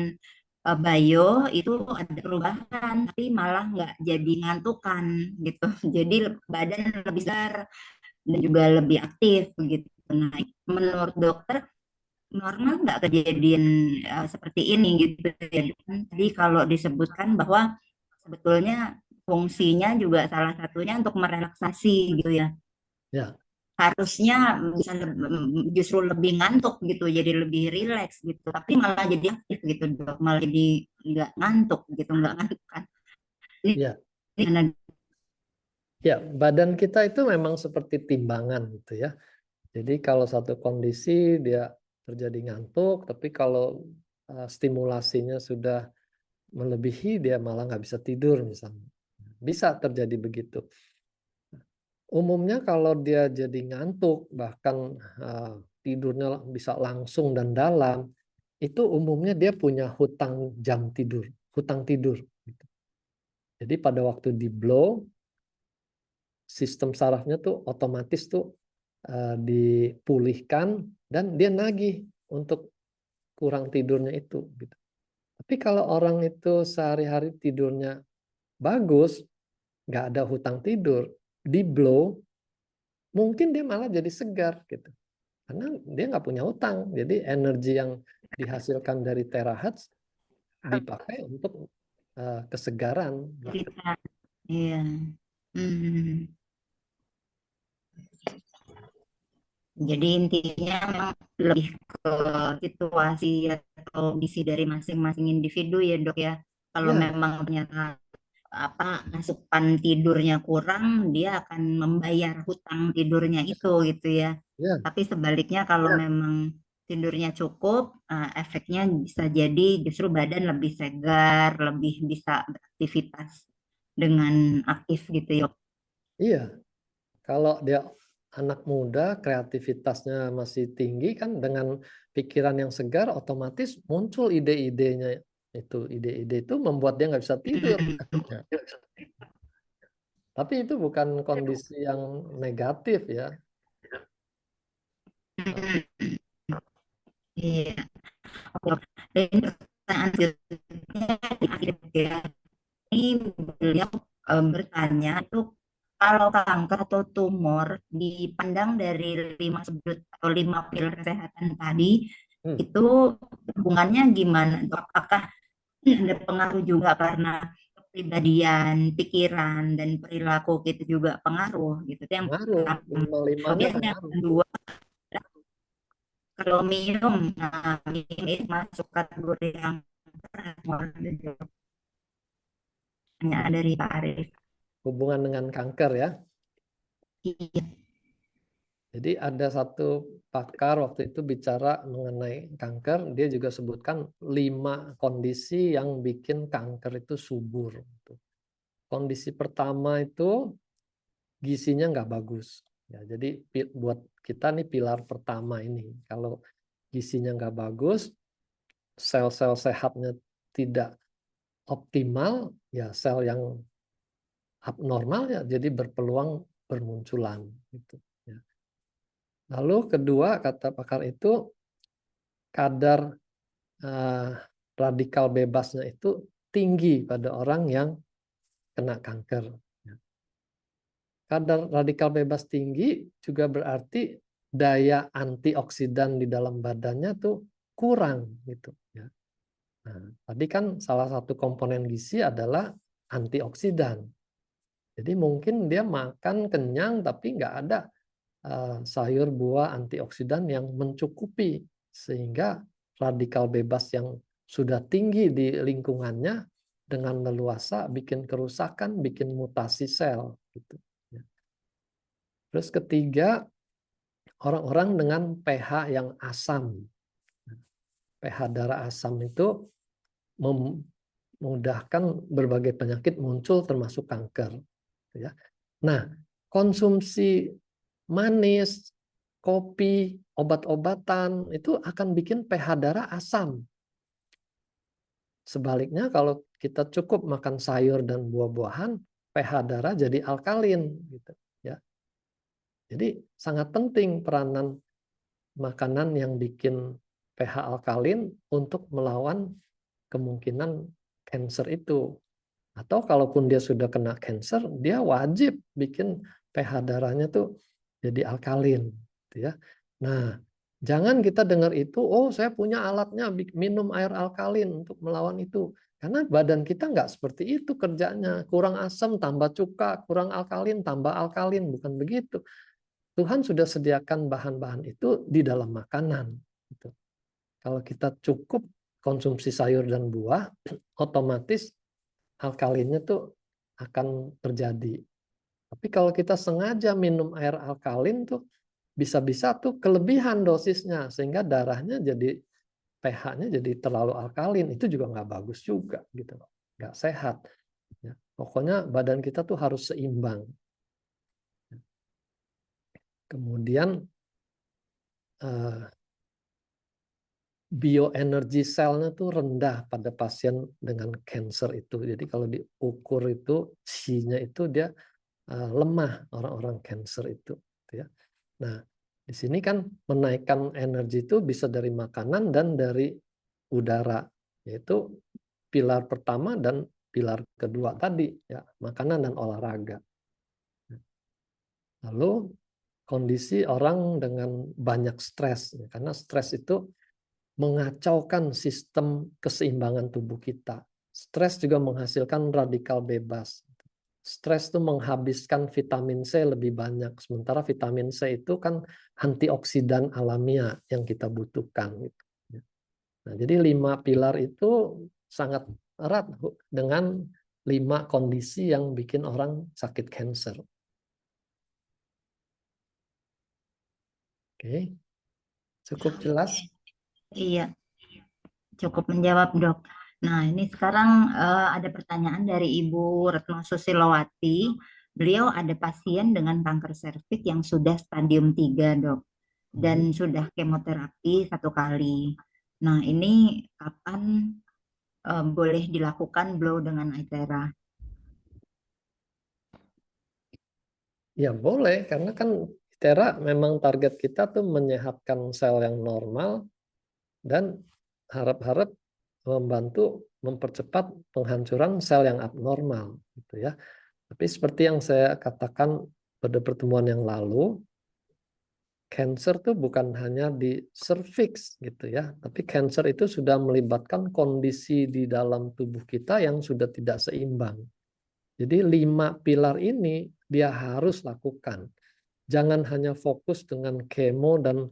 bio itu ada perubahan, tapi malah nggak jadi ngantukan gitu. Jadi badan lebih segar dan juga lebih aktif begitu. Nah, menurut dokter normal nggak kejadian seperti ini gitu ya. Tadi kalau disebutkan bahwa sebetulnya fungsinya juga salah satunya untuk merelaksasi gitu ya. Ya, Harusnya bisa justru lebih ngantuk gitu, jadi lebih rileks gitu. Tapi malah jadi aktif gitu dok, malah jadi nggak ngantuk gitu, nggak ngantuk kan. Ini ya, gimana? ya. Badan kita itu memang seperti timbangan gitu ya. Jadi kalau satu kondisi dia terjadi ngantuk, tapi kalau stimulasinya sudah melebihi, dia malah nggak bisa tidur misalnya. Bisa terjadi begitu. Umumnya kalau dia jadi ngantuk, bahkan tidurnya bisa langsung dan dalam, itu umumnya dia punya hutang jam tidur, hutang tidur. Gitu. Jadi pada waktu di blow, sistem sarafnya tuh otomatis tuh dipulihkan dan dia nagih untuk kurang tidurnya itu. Gitu. Tapi kalau orang itu sehari-hari tidurnya bagus, nggak ada hutang tidur, di blow, mungkin dia malah jadi segar gitu. Karena dia nggak punya hutang. Jadi energi yang dihasilkan dari terahertz dipakai untuk kesegaran. Gitu. Cerita. Iya. Hmm. Jadi intinya memang lebih ke situasi atau kondisi dari masing-masing individu ya dok ya. Kalau Ya, memang ternyata apa asupan tidurnya kurang, dia akan membayar hutang tidurnya itu gitu ya. ya, Tapi sebaliknya kalau memang tidurnya cukup, efeknya bisa jadi justru badan lebih segar, lebih bisa beraktivitas dengan aktif gitu ya. iya. Kalau dia anak muda, kreativitasnya masih tinggi kan, dengan pikiran yang segar, otomatis muncul ide-idenya itu. Ide-ide itu membuat dia nggak bisa tidur. Ya. Tapi itu bukan kondisi yang negatif ya. Iya. Oke. Dan pertanyaan selanjutnya ya, ini beliau bertanya itu kalau kanker atau tumor dipandang dari 5 sudut atau 5 pilar kesehatan tadi Hmm. itu hubungannya gimana? Apakah ada pengaruh juga karena kepribadian, pikiran dan perilaku gitu juga pengaruh gitu. Itu yang Pengaruh, pertama. lima-limanya Kemudian yang pengaruh. kedua, kalau minum, nah ini masuk kategori yang pertanyaan dari Pak Arif. Hubungan dengan kanker ya. Iya. Jadi ada satu pakar waktu itu bicara mengenai kanker, dia juga sebutkan 5 kondisi yang bikin kanker itu subur. Kondisi pertama itu gizinya nggak bagus. Ya, jadi buat kita nih pilar pertama ini, kalau gizinya nggak bagus, sel-sel sehatnya tidak optimal, ya sel yang abnormal ya jadi berpeluang bermunculan. Gitu. Ya. Lalu kedua kata pakar itu kadar radikal bebasnya itu tinggi pada orang yang kena kanker. Kadar radikal bebas tinggi juga berarti daya antioksidan di dalam badannya tuh kurang gitu ya. Nah, tadi kan salah satu komponen gizi adalah antioksidan. Jadi mungkin dia makan kenyang tapi nggak ada sayur buah antioksidan yang mencukupi sehingga radikal bebas yang sudah tinggi di lingkungannya dengan leluasa bikin kerusakan, bikin mutasi sel gitu. Terus ketiga, orang-orang dengan pH yang asam. pH darah asam itu memudahkan berbagai penyakit muncul termasuk kanker. Ya. Nah, konsumsi manis, kopi, obat-obatan itu akan bikin pH darah asam. Sebaliknya kalau kita cukup makan sayur dan buah-buahan, pH darah jadi alkalin gitu ya. Jadi sangat penting peranan makanan yang bikin pH alkalin untuk melawan kemungkinan cancer itu. Atau kalaupun dia sudah kena cancer, dia wajib bikin pH darahnya tuh jadi alkalin, gitu ya. Nah, jangan kita dengar itu, oh saya punya alatnya minum air alkalin untuk melawan itu. Karena badan kita nggak seperti itu kerjanya. Kurang asam tambah cuka, kurang alkalin tambah alkalin, bukan begitu. Tuhan sudah sediakan bahan-bahan itu di dalam makanan. Gitu. Kalau kita cukup konsumsi sayur dan buah, otomatis alkalinnya tuh akan terjadi. Tapi kalau kita sengaja minum air alkalin tuh bisa-bisa tuh kelebihan dosisnya sehingga darahnya jadi pH-nya jadi terlalu alkalin. Itu juga nggak bagus juga gitu loh. Nggak sehat. Ya. Pokoknya badan kita tuh harus seimbang. Kemudian bioenergi selnya tuh rendah pada pasien dengan cancer itu. Jadi kalau diukur itu Qi-nya itu dia lemah orang-orang cancer itu. Ya. Nah, di sini kan menaikkan energi itu bisa dari makanan dan dari udara, yaitu pilar pertama dan pilar kedua tadi, ya makanan dan olahraga. Lalu kondisi orang dengan banyak stres, karena stres itu mengacaukan sistem keseimbangan tubuh kita. Stres juga menghasilkan radikal bebas. Stres itu menghabiskan vitamin C lebih banyak, sementara vitamin C itu kan antioksidan alamiah yang kita butuhkan. Nah, jadi 5 pilar itu sangat erat dengan 5 kondisi yang bikin orang sakit kanker. Oke, cukup jelas? Iya, cukup menjawab, Dok. Nah, ini sekarang ada pertanyaan dari Ibu Retno Susilowati. Beliau ada pasien dengan kanker serviks yang sudah stadium 3, Dok. Dan sudah kemoterapi 1 kali. Nah, ini kapan boleh dilakukan blow dengan Itera? Ya boleh, karena kan Itera memang target kita tuh menyehatkan sel yang normal dan harap-harap membantu mempercepat penghancuran sel yang abnormal, gitu ya. Tapi seperti yang saya katakan pada pertemuan yang lalu, cancer tuh bukan hanya di serviks gitu ya, tapi cancer itu sudah melibatkan kondisi di dalam tubuh kita yang sudah tidak seimbang. Jadi 5 pilar ini dia harus lakukan. Jangan hanya fokus dengan kemo dan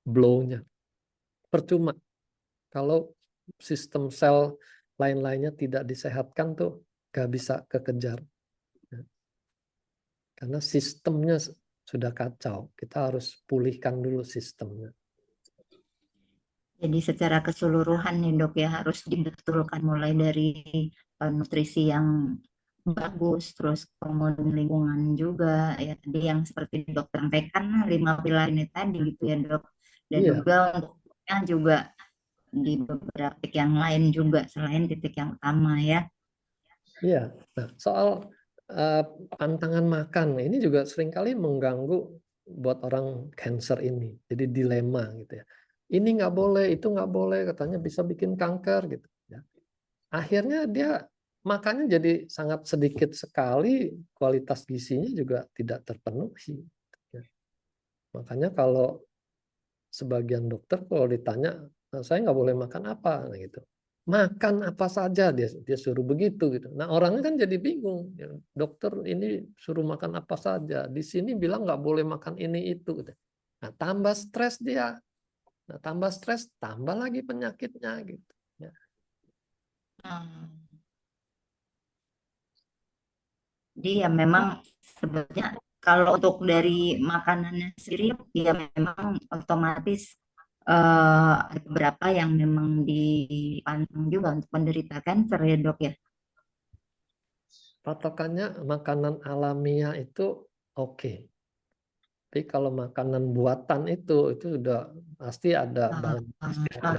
blow-nya. Percuma. Kalau sistem sel lain-lainnya tidak disehatkan tuh gak bisa kekejar. Karena sistemnya sudah kacau. Kita harus pulihkan dulu sistemnya. Jadi secara keseluruhan nih, Dok, ya harus dibetulkan mulai dari nutrisi yang bagus, terus kemudian lingkungan juga, ya tadi yang seperti Dok sampaikan 5 pilar ini tadi gitu ya, Dok. Dan Iya, juga untuknya juga di beberapa titik yang lain juga selain titik yang utama ya. iya. Nah, soal pantangan makan ini juga seringkali mengganggu buat orang cancer ini. Jadi dilema gitu ya. Ini nggak boleh, itu nggak boleh, katanya bisa bikin kanker gitu. Ya. Akhirnya dia makannya jadi sangat sedikit sekali, kualitas gizinya juga tidak terpenuhi. Ya. Makanya kalau sebagian dokter kalau ditanya, saya nggak boleh makan apa, nah gitu. Makan apa saja dia suruh begitu gitu. Nah orangnya kan jadi bingung. Ya, dokter ini suruh makan apa saja. Di sini bilang nggak boleh makan ini itu. Gitu. Nah tambah stres dia. Nah tambah stres, tambah lagi penyakitnya gitu. Ya. Jadi ya memang sebenarnya kalau untuk dari makanannya sendiri ya memang otomatis ada beberapa yang memang dipantang juga untuk menderita kanker ya, Dok ya. Patokannya makanan alamiah itu oke. Tapi kalau makanan buatan itu sudah pasti ada bahan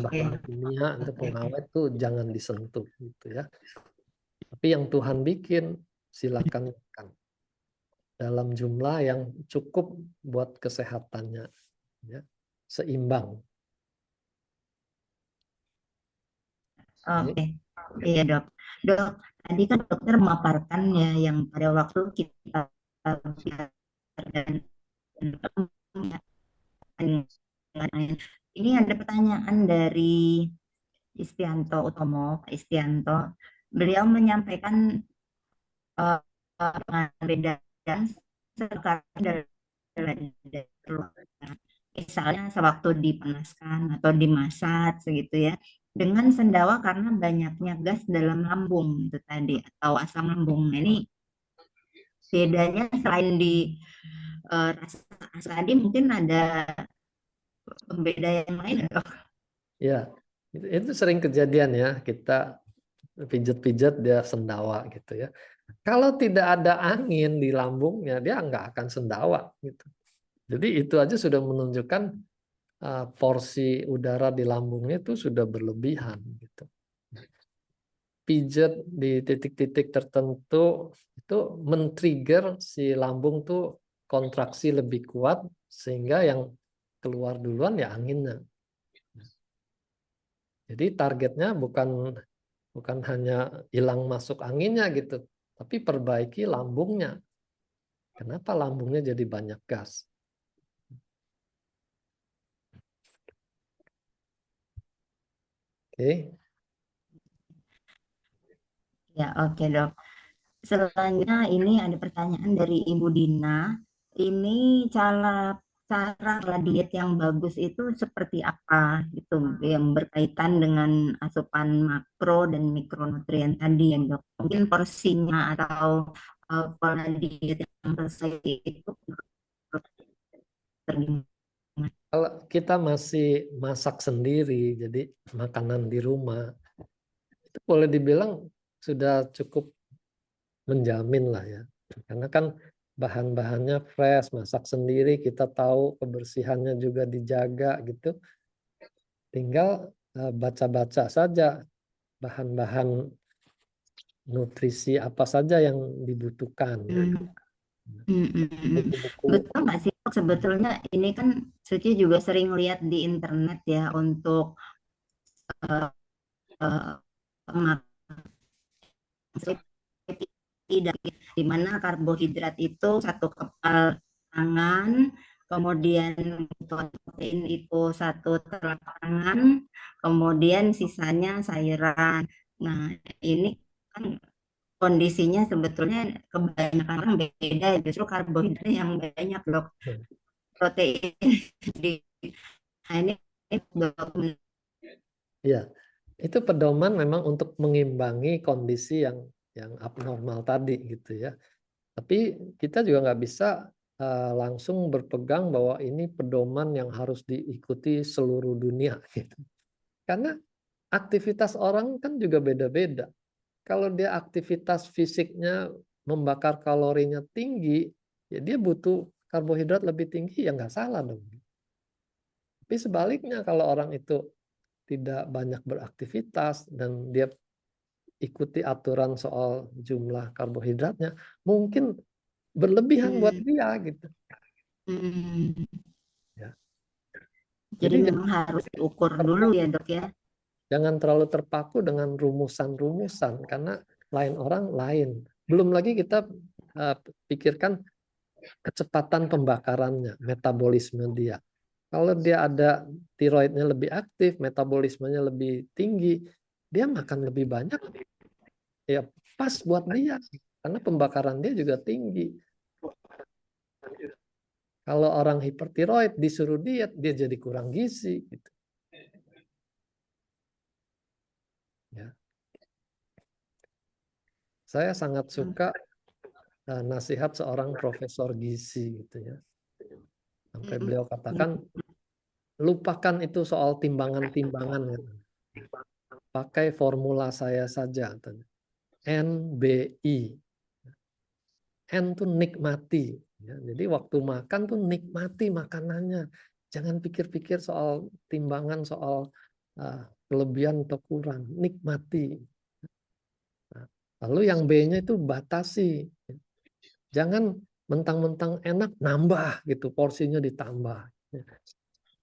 Oke. kimia untuk pengawet tuh jangan disentuh gitu ya. Tapi yang Tuhan bikin silakan makan dalam jumlah yang cukup buat kesehatannya. Ya. seimbang. Oke, iya dok. Dok, tadi kan dokter memaparkan ya yang pada waktu kita biarkan ini ada pertanyaan dari Istianto Utomo, Pak Istianto. Beliau menyampaikan perbedaan sekarang misalnya sewaktu dipanaskan atau dimasak segitu ya dengan sendawa karena banyaknya gas dalam lambung itu tadi atau asam lambung. Nah, ini bedanya selain di rasa tadi mungkin ada pembeda yang lain dok? Ya, itu sering kejadian ya, kita pijat-pijat dia sendawa gitu ya. Kalau tidak ada angin di lambungnya, dia nggak akan sendawa gitu. Jadi itu aja sudah menunjukkan porsi udara di lambungnya itu sudah berlebihan gitu. Pijat di titik-titik tertentu itu men-trigger si lambung tuh kontraksi lebih kuat sehingga yang keluar duluan ya anginnya. Jadi targetnya bukan hanya hilang masuk anginnya gitu, tapi perbaiki lambungnya. Kenapa lambungnya jadi banyak gas? Oke. Ya oke dok. Selanjutnya ini ada pertanyaan dari Ibu Dina. Ini cara pola diet yang bagus itu seperti apa gitu yang berkaitan dengan asupan makro dan mikronutrien tadi ya dok. Mungkin porsinya atau pola diet yang sesuai itu tergimana? Kalau kita masih masak sendiri, jadi makanan di rumah, itu boleh dibilang sudah cukup menjamin lah ya. Karena kan bahan-bahannya fresh, masak sendiri, kita tahu kebersihannya juga dijaga gitu. Tinggal baca-baca saja bahan-bahan nutrisi apa saja yang dibutuhkan. Buku-buku. Betul nggak sih dok? Sebetulnya ini kan Suci juga sering lihat di internet ya untuk uh, di mana karbohidrat itu satu kepal tangan, kemudian protein itu satu telapak tangan, kemudian sisanya sayuran. Nah, ini kan kondisinya sebetulnya kebanyakan orang beda, justru karbohidrat yang banyak dok, protein di nah, ini dok. Ya, itu pedoman memang untuk mengimbangi kondisi yang abnormal tadi gitu ya. Tapi kita juga nggak bisa langsung berpegang bahwa ini pedoman yang harus diikuti seluruh dunia gitu. Karena aktivitas orang kan juga beda-beda. Kalau dia aktivitas fisiknya membakar kalorinya tinggi, ya dia butuh karbohidrat lebih tinggi, ya nggak salah dong. Tapi sebaliknya kalau orang itu tidak banyak beraktivitas dan dia ikuti aturan soal jumlah karbohidratnya, mungkin berlebihan buat dia gitu. Ya. Jadi Jadi memang harus diukur dulu ya dok ya. jangan terlalu terpaku dengan rumusan-rumusan karena lain orang lain. Belum lagi kita pikirkan kecepatan pembakarannya, metabolisme dia. Kalau dia ada tiroidnya lebih aktif, metabolismenya lebih tinggi, dia makan lebih banyak, ya pas buat dia. Karena pembakaran dia juga tinggi. Kalau orang hipertiroid disuruh diet, dia jadi kurang gizi. Gitu. Ya. Saya sangat suka nasihat seorang profesor gizi gitu ya. Sampai beliau katakan, lupakan itu soal timbangan-timbangan. Pakai formula saya saja. NBI. N tuh nikmati. Ya, jadi waktu makan tuh nikmati makanannya. Jangan pikir-pikir soal timbangan, soal kelebihan atau kurang. Nikmati. Nah, lalu yang B-nya itu batasi. Jangan mentang-mentang enak nambah gitu, porsinya ditambah.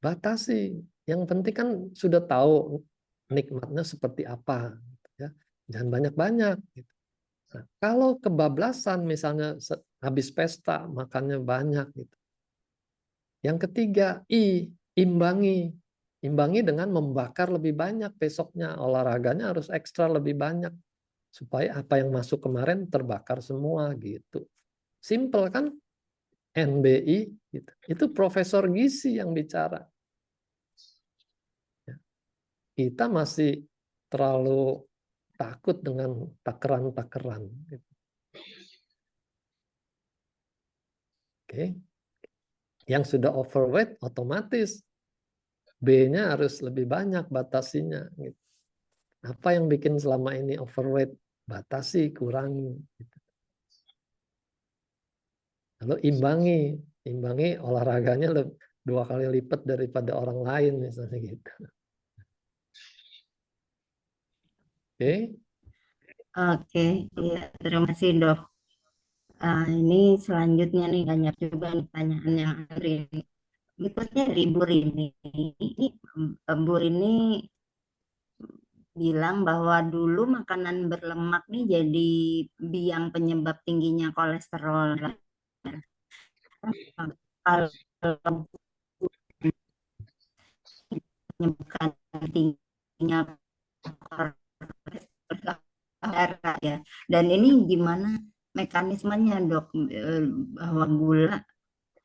batasi. Yang penting kan sudah tahu nikmatnya seperti apa, ya. Jangan banyak-banyak. Gitu. Nah, kalau kebablasan, misalnya habis pesta makannya banyak, gitu. Yang ketiga, imbangi. Imbangi dengan membakar lebih banyak besoknya. Olahraganya harus ekstra lebih banyak. Supaya apa yang masuk kemarin terbakar semua gitu. Simple kan? NBI gitu. Itu Profesor gizi yang bicara. Ya. Kita masih terlalu takut dengan takeran-takeran. Gitu. Oke. Yang sudah overweight otomatis B-nya harus lebih banyak batasinya. Gitu. Apa yang bikin selama ini overweight? Batasi, kurangi. Gitu. Lalu imbangi olahraganya 2 kali lipat daripada orang lain misalnya gitu. Oke. Oke, iya, terima kasih dok. Ini selanjutnya nih banyak juga nih pertanyaan yang Andri. Berikutnya dari Bu Rini. Ini Bu Rini bilang bahwa dulu makanan berlemak nih jadi biang penyebab tingginya kolesterol. Kalau menyebabkan tingginya darah ya. Dan ini gimana mekanismenya dok, bahwa gula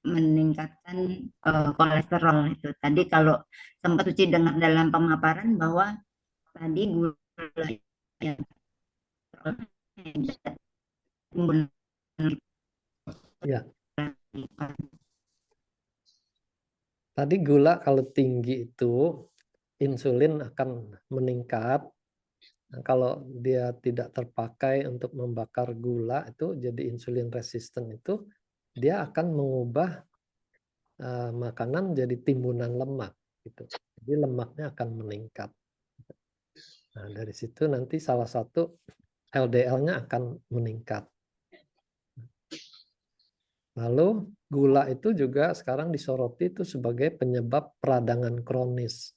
meningkatkan kolesterol itu. Tadi kalau sempat Uci dengar dalam pemaparan bahwa tadi gula yang Ya. Tadi gula kalau tinggi itu insulin akan meningkat. Nah, kalau dia tidak terpakai untuk membakar gula itu jadi insulin resisten itu dia akan mengubah makanan jadi timbunan lemak gitu. Jadi lemaknya akan meningkat. Nah, dari situ nanti salah satu LDL-nya akan meningkat. Lalu gula itu juga sekarang disoroti itu sebagai penyebab peradangan kronis.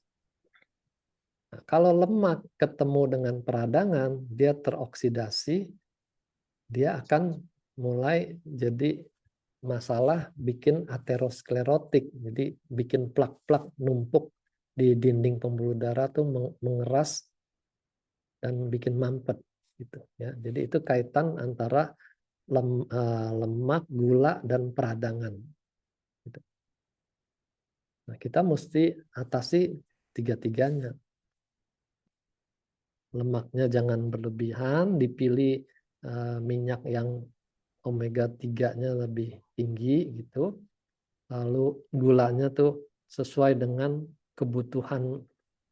Nah, kalau lemak ketemu dengan peradangan, dia teroksidasi, dia akan mulai jadi masalah bikin aterosklerotik, jadi bikin plak-plak numpuk di dinding pembuluh darah tuh mengeras dan bikin mampet gitu ya. Jadi itu kaitan antara lemak, gula, dan peradangan. Gitu. Nah, kita mesti atasi tiga-tiganya. Lemaknya jangan berlebihan, dipilih minyak yang omega 3-nya lebih tinggi gitu. Lalu gulanya tuh sesuai dengan kebutuhan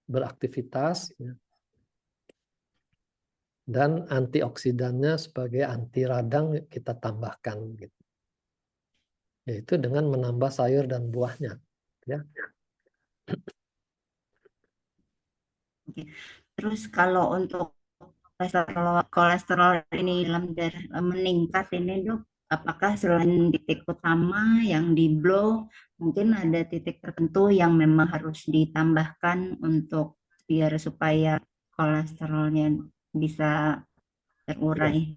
beraktivitas ya. Dan antioksidannya sebagai anti radang kita tambahkan gitu. Yaitu dengan menambah sayur dan buahnya ya. Terus kalau untuk kolesterol ini dalam darah meningkat ini dok, apakah selain titik utama yang di blow, mungkin ada titik tertentu yang memang harus ditambahkan untuk biar supaya kolesterolnya bisa terurai?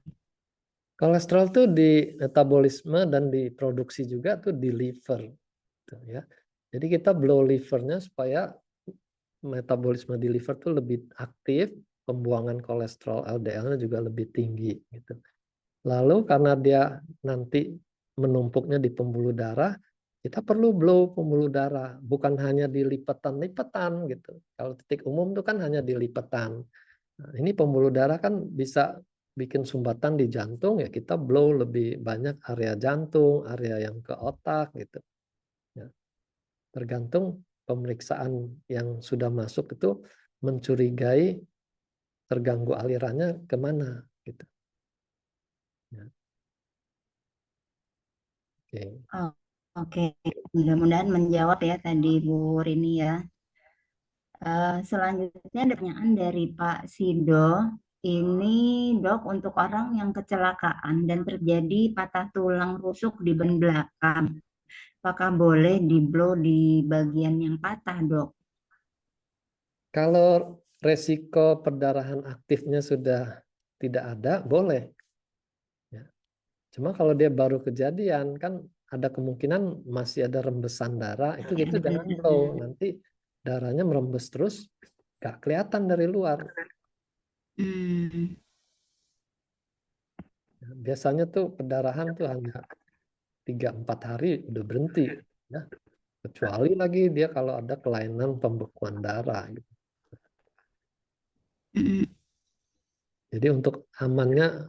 Kolesterol tuh di metabolisme dan diproduksi juga tuh di liver gitu ya. Jadi kita blow livernya supaya metabolisme di liver tuh lebih aktif, pembuangan kolesterol LDL-nya juga lebih tinggi gitu. Lalu karena dia nanti menumpuknya di pembuluh darah, kita perlu blow pembuluh darah, bukan hanya di lipatan-lipatan gitu. Kalau titik umum itu kan hanya di lipatan. Nah, ini pembuluh darah kan bisa bikin sumbatan di jantung, ya kita blow lebih banyak area jantung, area yang ke otak gitu. Ya. Tergantung pemeriksaan yang sudah masuk itu mencurigai terganggu alirannya kemana gitu. Ya. Oke. Oh, oke, mudah-mudahan menjawab ya tadi Bu Rini ya. Selanjutnya ada pertanyaan dari Pak Sido. Ini dok untuk orang yang kecelakaan dan terjadi patah tulang rusuk di ban belakang. Apakah boleh di blow di bagian yang patah, Dok? Kalau resiko perdarahan aktifnya sudah tidak ada, boleh. Ya. Cuma kalau dia baru kejadian, kan ada kemungkinan masih ada rembesan darah, itu kita jangan blow. Nanti darahnya merembes terus, nggak kelihatan dari luar. Hmm. Ya, biasanya tuh perdarahan tuh hanya 3-4 hari udah berhenti. Ya. Kecuali lagi dia kalau ada kelainan pembekuan darah. Gitu. Hmm. Jadi untuk amannya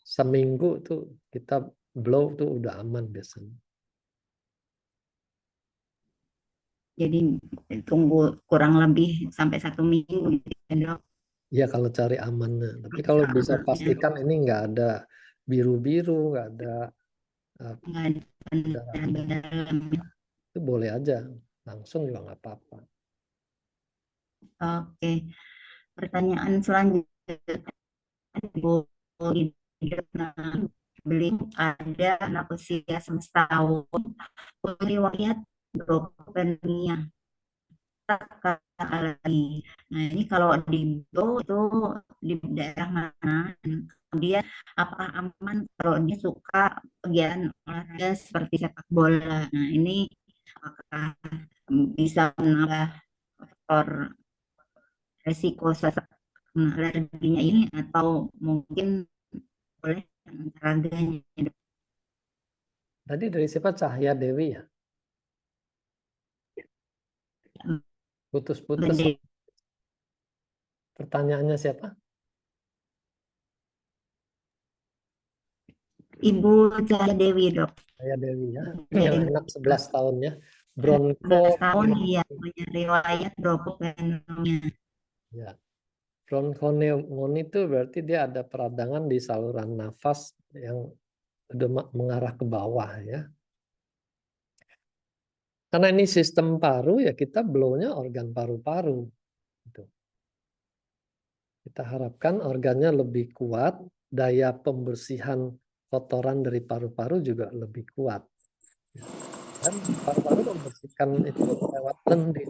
seminggu tuh kita blow tuh udah aman biasanya. Jadi tunggu kurang lebih sampai 1 minggu gitu ya, Dok. Ya kalau cari amannya. Tapi kalau bisa Ya, pastikan ini nggak ada biru-biru, nggak ada nggak ada darah darah dalam. itu boleh aja. Langsung juga nggak apa-apa. Oke, pertanyaan selanjutnya, Bu beli ada anak usia 11 tahun, riwayat dropenia lagi. Nah, ini kalau di Indo itu di daerah mana? Dan kemudian apakah aman kalau dia suka kegiatan olahraga seperti sepak bola? Nah, ini apakah bisa menambah faktor resiko alerginya ini atau mungkin boleh olahraganya? Tadi dari siapa? Cahya Dewi ya? Putus-putus. Beda- Pertanyaannya siapa? Ibu Cahaya Dewi, Dok. Cahya Dewi ya. Yang Dari anak 11 tahun ya. 11 tahun, Bronko. iya, punya riwayat bronkopenomia. Ya. Bronkoneumoni itu berarti dia ada peradangan di saluran nafas yang udah mengarah ke bawah ya. Karena ini sistem paru ya kita blow-nya organ paru-paru. Gitu. Kita harapkan organnya lebih kuat, daya pembersihan kotoran dari paru-paru juga lebih kuat. Dan paru-paru membersihkan itu lewat lendir.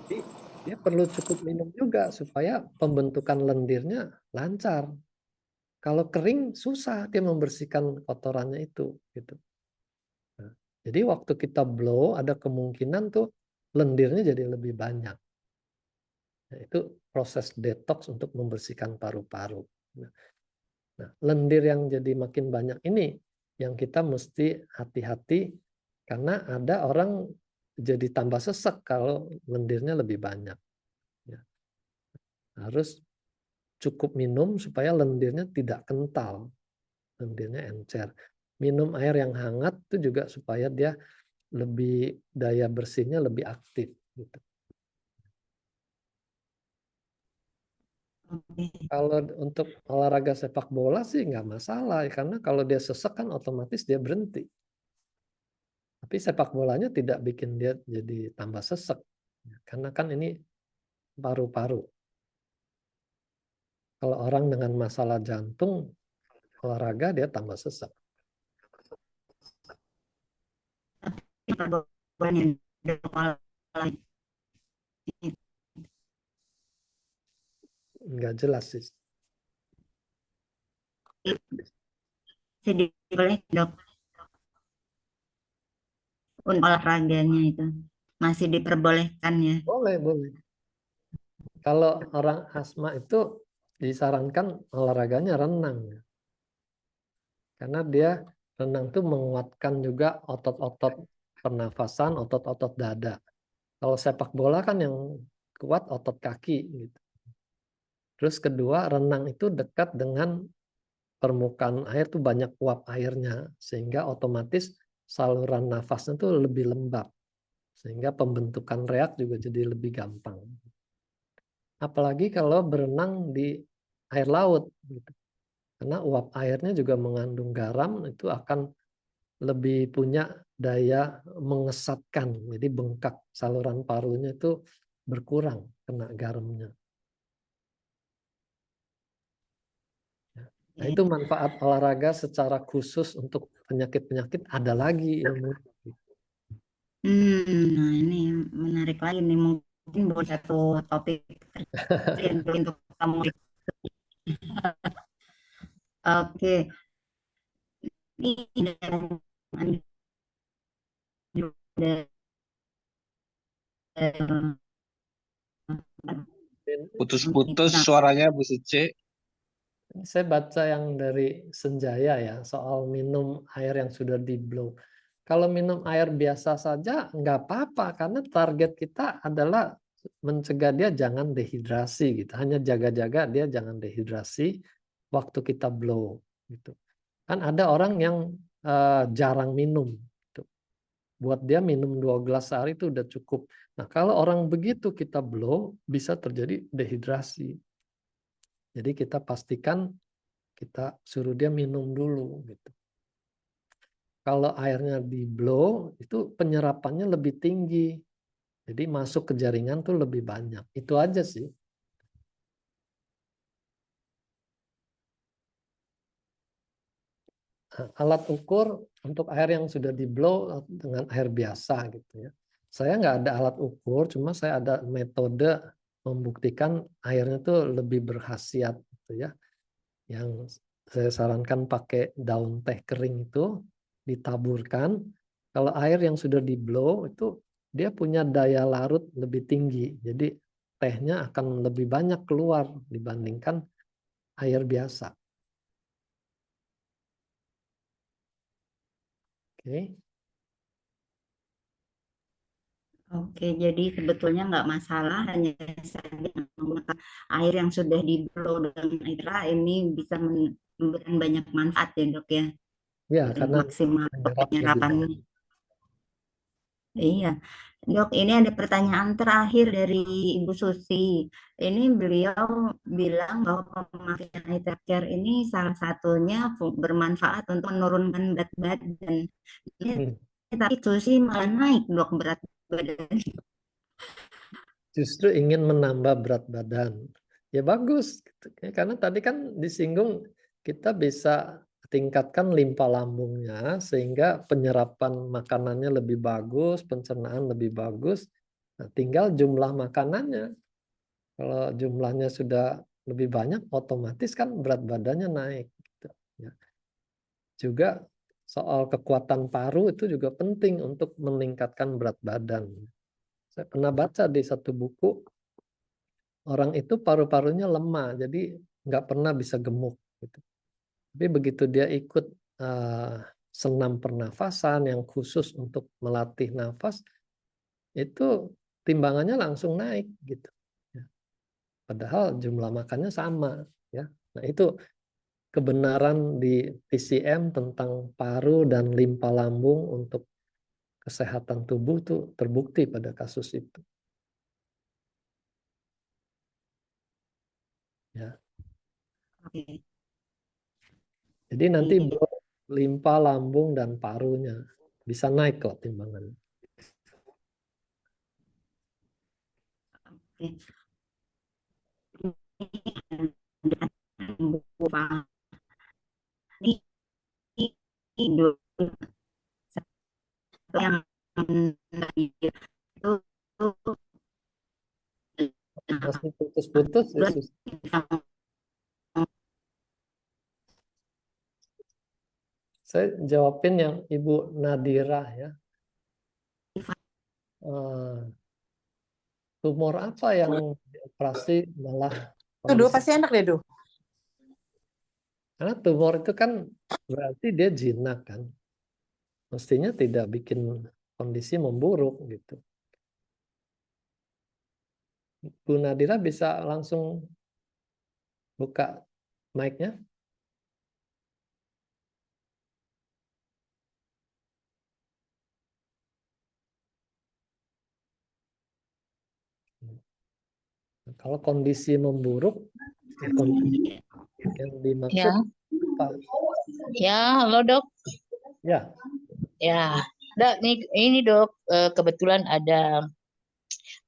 Jadi dia perlu cukup minum juga supaya pembentukan lendirnya lancar. Kalau kering susah dia membersihkan kotorannya itu gitu. Nah, jadi waktu kita blow ada kemungkinan tuh lendirnya jadi lebih banyak. Nah, itu proses detox untuk membersihkan paru-paru. Nah, lendir yang jadi makin banyak ini yang kita mesti hati-hati karena ada orang jadi tambah sesek kalau lendirnya lebih banyak. Ya. Harus cukup minum supaya lendirnya tidak kental, lendirnya encer. Minum air yang hangat itu juga supaya dia lebih daya bersihnya lebih aktif. Gitu. Kalau untuk olahraga sepak bola sih nggak masalah, karena kalau dia sesek kan otomatis dia berhenti. Tapi sepak bolanya tidak bikin dia jadi tambah sesek, karena kan ini paru-paru. Kalau orang dengan masalah jantung, olahraga dia tambah sesek. Nggak jelas sih. Sedih boleh, Dok, untuk olahraganya itu masih diperbolehkan ya. Boleh, boleh. Kalau orang asma itu disarankan olahraganya renang. Karena dia renang itu menguatkan juga otot-otot pernafasan, otot-otot dada. Kalau sepak bola kan yang kuat otot kaki. Gitu. Terus kedua, renang itu dekat dengan permukaan air tuh banyak uap airnya. Sehingga otomatis saluran nafasnya tuh lebih lembab. Sehingga pembentukan reak juga jadi lebih gampang. Apalagi kalau berenang di air laut. Gitu. Karena uap airnya juga mengandung garam, itu akan lebih punya daya mengesatkan. Jadi bengkak saluran parunya itu berkurang kena garamnya. Nah, itu manfaat olahraga secara khusus untuk penyakit-penyakit ada lagi ilmu. Nah ini menarik lagi nih, mungkin buat satu topik untuk kamu. Oke, ini Putus-putus suaranya Bu Suci. Saya baca yang dari Senjaya ya, soal minum air yang sudah di blow. Kalau minum air biasa saja nggak apa-apa, karena target kita adalah mencegah dia jangan dehidrasi gitu. Hanya jaga-jaga dia jangan dehidrasi waktu kita blow gitu. Kan ada orang yang jarang minum gitu. Buat dia minum 2 gelas sehari itu udah cukup. Nah, kalau orang begitu kita blow bisa terjadi dehidrasi. Jadi kita pastikan kita suruh dia minum dulu gitu. Kalau airnya di blow itu penyerapannya lebih tinggi. Jadi masuk ke jaringan tuh lebih banyak. Itu aja sih. Alat ukur untuk air yang sudah di blow dengan air biasa gitu ya. Saya nggak ada alat ukur, cuma saya ada metode membuktikan airnya tuh lebih berkhasiat gitu ya. Yang saya sarankan pakai daun teh kering itu ditaburkan. Kalau air yang sudah di blow itu dia punya daya larut lebih tinggi. Jadi tehnya akan lebih banyak keluar dibandingkan air biasa. Oke. Oke, jadi sebetulnya nggak masalah, hanya saja menggunakan air yang sudah di blow dengan air ini bisa memberikan banyak manfaat ya dok ya, Ya, karena maksimal menyerap lebih penyerapannya. banyak. Iya, dok, ini ada pertanyaan terakhir dari Ibu Susi. Ini beliau bilang bahwa pemakaian eye tracker ini salah satunya bermanfaat untuk menurunkan berat badan. Ini, tapi Susi malah naik dok berat badan. Justru ingin menambah berat badan. Ya bagus, karena tadi kan disinggung kita bisa tingkatkan limpa lambungnya sehingga penyerapan makanannya lebih bagus, pencernaan lebih bagus. Nah, tinggal jumlah makanannya. Kalau jumlahnya sudah lebih banyak, otomatis kan berat badannya naik. Gitu. Ya. Juga soal kekuatan paru itu juga penting untuk meningkatkan berat badan. Saya pernah baca di satu buku, orang itu paru-parunya lemah, jadi nggak pernah bisa gemuk. Gitu. Tapi begitu dia ikut senam pernafasan yang khusus untuk melatih nafas, itu timbangannya langsung naik gitu. Ya. Padahal jumlah makannya sama. Ya. Nah itu kebenaran di PCM tentang paru dan limpa lambung untuk kesehatan tubuh tuh terbukti pada kasus itu. Ya. Oke. Jadi nanti Iya. limpa lambung dan parunya bisa naik kok timbangannya. Oke. Ini yang itu Masih putus-putus, Yesus. Saya jawabin yang Ibu Nadira ya. Tumor apa yang dioperasi malah Tuh, pasti enak deh, Duh. karena tumor itu kan berarti dia jinak kan. Mestinya tidak bikin kondisi memburuk gitu. Bu Nadira bisa langsung buka mic-nya. Kalau kondisi memburuk, kondisi yang dimaksud Ya, apa? ya, halo dok. Ya, Ya, dok, ini dok, kebetulan ada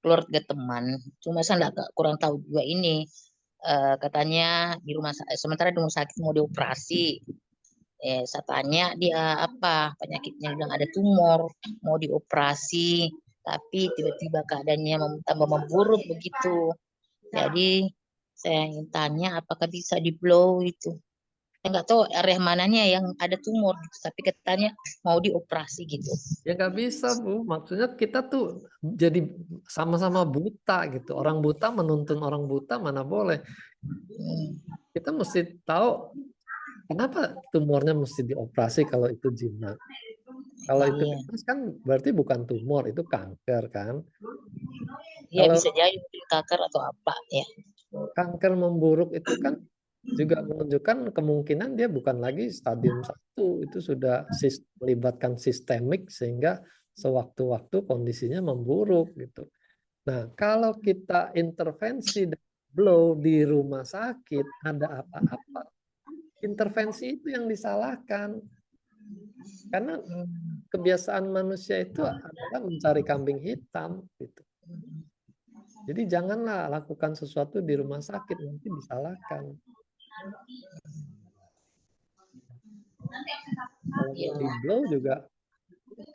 keluarga teman. Cuma saya nggak kurang tahu juga ini katanya di sementara di rumah sakit mau dioperasi. Saya tanya dia apa penyakitnya, bilang ada tumor, mau dioperasi, tapi tiba-tiba keadaannya tambah memburuk begitu. Jadi saya ingin tanya apakah bisa di blow itu. Saya nggak tahu area mananya yang ada tumor gitu, tapi katanya mau dioperasi gitu. Ya nggak bisa, Bu. Maksudnya kita tuh jadi sama-sama buta gitu. Orang buta menuntun orang buta mana boleh. Kita mesti tahu kenapa tumornya mesti dioperasi kalau itu jinak. Kalau itu Iya. kan berarti bukan tumor, itu kanker kan. Ya Kalau bisa jadi mungkin kanker atau apa ya. kanker memburuk itu kan juga menunjukkan kemungkinan dia bukan lagi stadium 1, itu sudah melibatkan sistemik sehingga sewaktu-waktu kondisinya memburuk gitu. Nah, kalau kita intervensi blow di rumah sakit ada apa-apa, intervensi itu yang disalahkan. Karena kebiasaan manusia itu adalah mencari kambing hitam gitu. Jadi janganlah lakukan sesuatu di rumah sakit, nanti disalahkan. Kalau di blow juga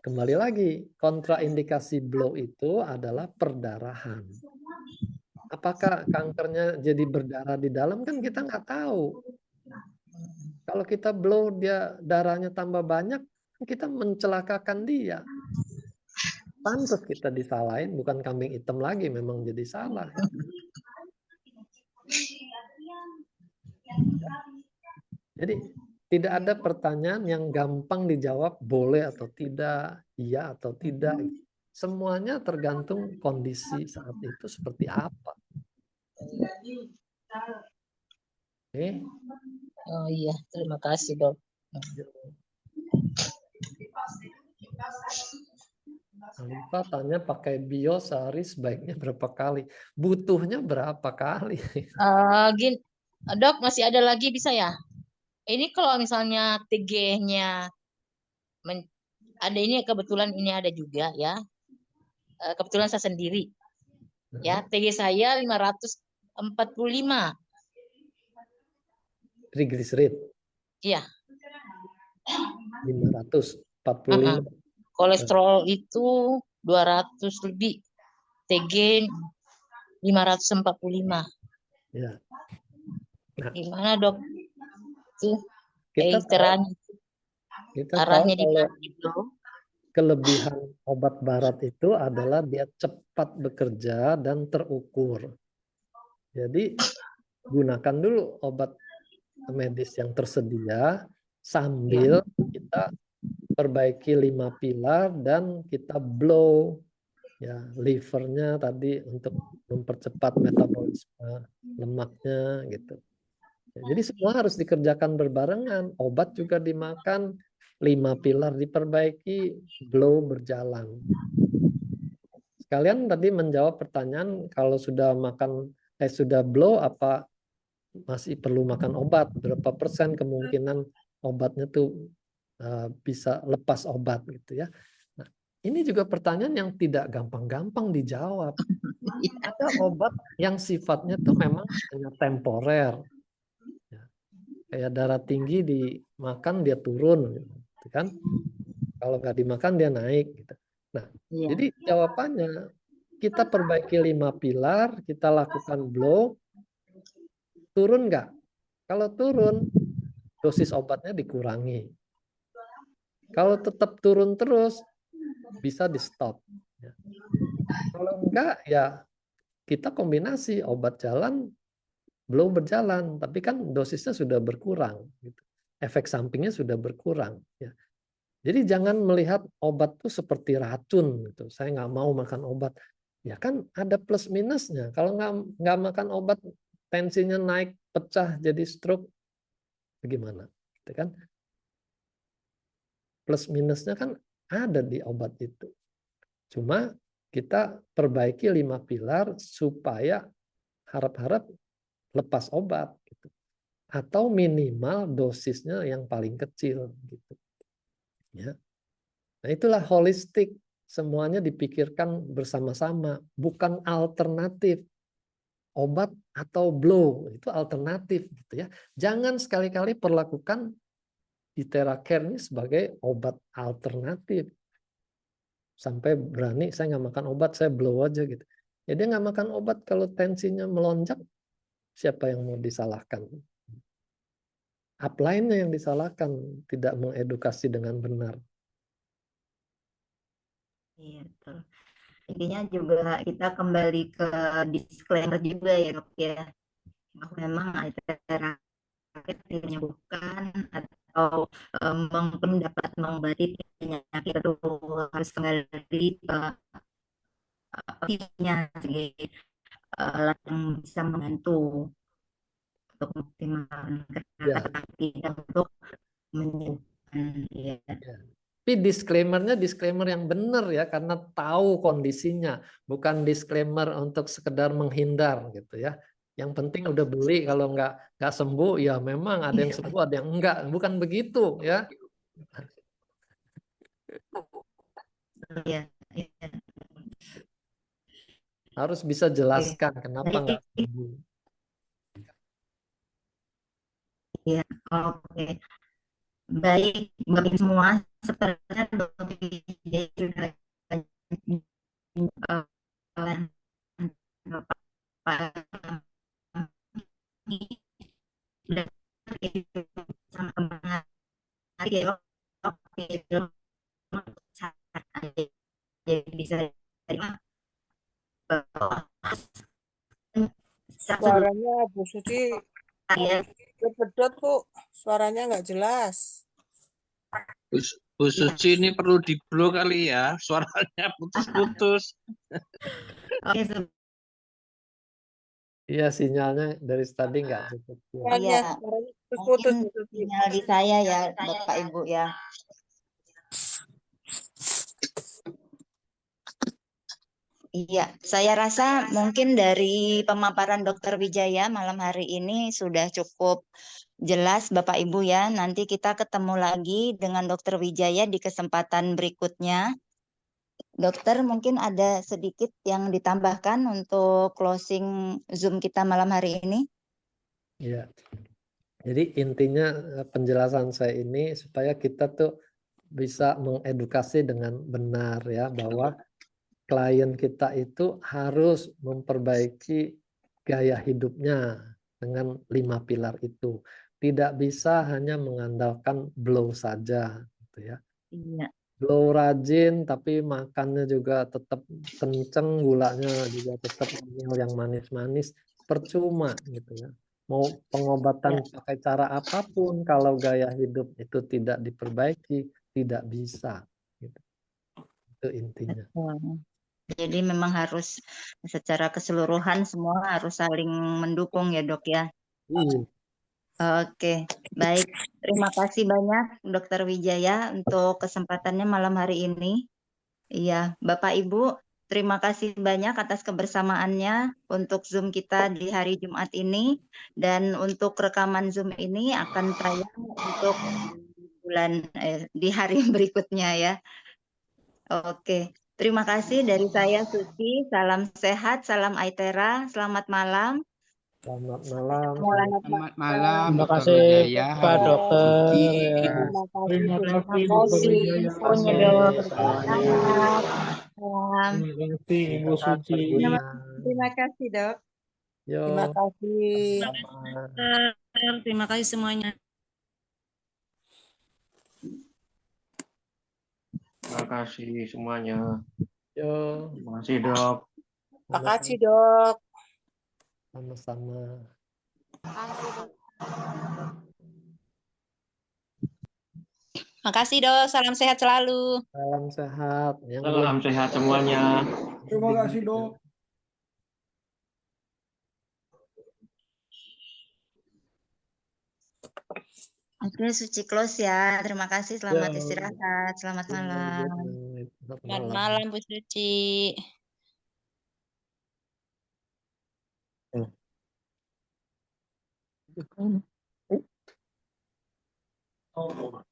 kembali lagi, kontraindikasi blow itu adalah perdarahan. Apakah kankernya jadi berdarah di dalam kan kita nggak tahu. Kalau kita blow dia darahnya tambah banyak, kita mencelakakan dia. Pantas kita disalahin, bukan kambing hitam lagi, memang jadi salah. Jadi tidak ada pertanyaan yang gampang dijawab boleh atau tidak, iya atau tidak. Semuanya tergantung kondisi saat itu seperti apa. Oke. Oh iya, terima kasih dok. Alifah tanya pakai bio sehari sebaiknya berapa kali? Butuhnya berapa kali? Gini, dok masih ada lagi bisa ya? Ini kalau misalnya TG-nya ada ini kebetulan ini ada juga ya. Kebetulan saya sendiri. Ya, TG saya 545. Triglycerid Iya. 545. Kolesterol itu 200 lebih. TG 545. Ya. Nah, gimana dok? Tuh, kita arahnya tahu kalau di blow. kelebihan obat barat itu adalah dia cepat bekerja dan terukur. Jadi gunakan dulu obat medis yang tersedia sambil kita perbaiki 5 pilar dan kita blow ya livernya tadi untuk mempercepat metabolisme lemaknya gitu. Jadi semua harus dikerjakan berbarengan. Obat juga dimakan, 5 pilar diperbaiki, blow berjalan. Sekalian tadi menjawab pertanyaan kalau sudah sudah blow apa masih perlu makan obat? Berapa persen kemungkinan obatnya tuh bisa lepas obat gitu ya. Nah, ini juga pertanyaan yang tidak gampang-gampang dijawab. Ada obat yang sifatnya tuh memang hanya temporer. Kayak darah tinggi dimakan dia turun gitu kan, kalau nggak dimakan dia naik gitu. Nah, jadi jawabannya kita perbaiki 5 pilar, kita lakukan blow, turun nggak? Kalau turun, dosis obatnya dikurangi. Kalau tetap turun terus, bisa di stop. Kalau enggak, ya kita kombinasi obat jalan, blow berjalan, tapi kan dosisnya sudah berkurang, gitu. Efek sampingnya sudah berkurang. Ya. Jadi jangan melihat obat tuh seperti racun, gitu. Saya nggak mau makan obat. Ya kan ada plus minusnya. Kalau nggak makan obat, tensinya naik, pecah jadi stroke, bagaimana? Gitu kan? Plus minusnya kan ada di obat itu. Cuma kita perbaiki 5 pilar supaya harap-harap lepas obat gitu. Atau minimal dosisnya yang paling kecil gitu. Ya. Nah, itulah holistik, semuanya dipikirkan bersama-sama, bukan alternatif. obat atau blow, itu alternatif gitu ya. Jangan sekali-kali perlakukan Iteracare ini sebagai obat alternatif. Sampai berani saya nggak makan obat, saya blow aja gitu. Ya dia nggak makan obat kalau tensinya melonjak, siapa yang mau disalahkan? Upline-nya yang disalahkan, tidak mengedukasi dengan benar. Iya, betul. Intinya juga kita kembali ke disclaimer juga ya dok ya, bahwa memang ada tidak menyembuhkan atau mungkin dapat mengobati penyakit itu, harus kembali ke fisiknya sebagai alat yang bisa membantu untuk mengoptimalkan Ya. kesehatan, tidak untuk menyembuhkan ya. Tapi disclaimer yang benar ya, karena tahu kondisinya, bukan disclaimer untuk sekedar menghindar gitu ya. Yang penting udah beli, kalau nggak sembuh ya memang ada yang sembuh, ada yang enggak, bukan begitu ya. Iya, iya. Harus bisa jelaskan kenapa nggak sembuh. Iya, oke. Baik, bagi semua, sepertinya dia sudah bisa Suaranya Bu Suci ya. pedot Bu, suaranya nggak jelas. Bu Suci ini perlu di-blow kali ya, suaranya putus-putus. Oke, Iya, sinyalnya dari tadi nggak cukup. Suaranya Iya, suaranya mungkin putus-putus Bu Suci. sinyal di saya ya, Bapak Ibu ya. Iya, saya rasa mungkin dari pemaparan Dokter Wijaya malam hari ini sudah cukup jelas Bapak Ibu ya. Nanti kita ketemu lagi dengan Dokter Wijaya di kesempatan berikutnya. Dokter, mungkin ada sedikit yang ditambahkan untuk closing Zoom kita malam hari ini? Iya. Jadi intinya penjelasan saya ini supaya kita tuh bisa mengedukasi dengan benar ya, bahwa klien kita itu harus memperbaiki gaya hidupnya dengan 5 pilar itu. Tidak bisa hanya mengandalkan blow saja gitu ya. Iya. Blow rajin tapi makannya juga tetap kenceng, gulanya juga tetap yang manis-manis, percuma gitu ya. Mau pengobatan pakai cara apapun kalau gaya hidup itu tidak diperbaiki, tidak bisa gitu. Itu intinya. Betul. Jadi memang harus secara keseluruhan semua harus saling mendukung ya dok ya. Oke, baik. Terima kasih banyak Dokter Wijaya untuk kesempatannya malam hari ini. Iya, Bapak Ibu, terima kasih banyak atas kebersamaannya untuk Zoom kita di hari Jumat ini. Dan untuk rekaman Zoom ini akan tayang untuk di hari berikutnya ya. Oke, terima kasih dari saya Suci. Salam sehat, salam Aitera. Selamat malam. Selamat malam. Selamat malam, Terima Dr. kasih Wijaya, Pak Dokter. Suci. Ya. Terima kasih Bu Terima kasih Suci. Dokter Kasih Wijaya. infonya Oke, dok. semuanya. Selamat. Salam. Terima kasih Ibu Sehat Suci. berguna. Terima kasih, Dok. Terima Yo, kasih. sama. Terima kasih semuanya. Terima kasih semuanya. Yo, Terima kasih Dok. Terima kasih Dok. sama-sama. Makasih, Dok. Salam sehat selalu. Salam sehat. Yang belum Salam sehat semuanya. Terima kasih, Dok. Oke, Suci close ya. Terima kasih. Selamat istirahat. Selamat malam. Selamat malam, Bu Suci. Oh.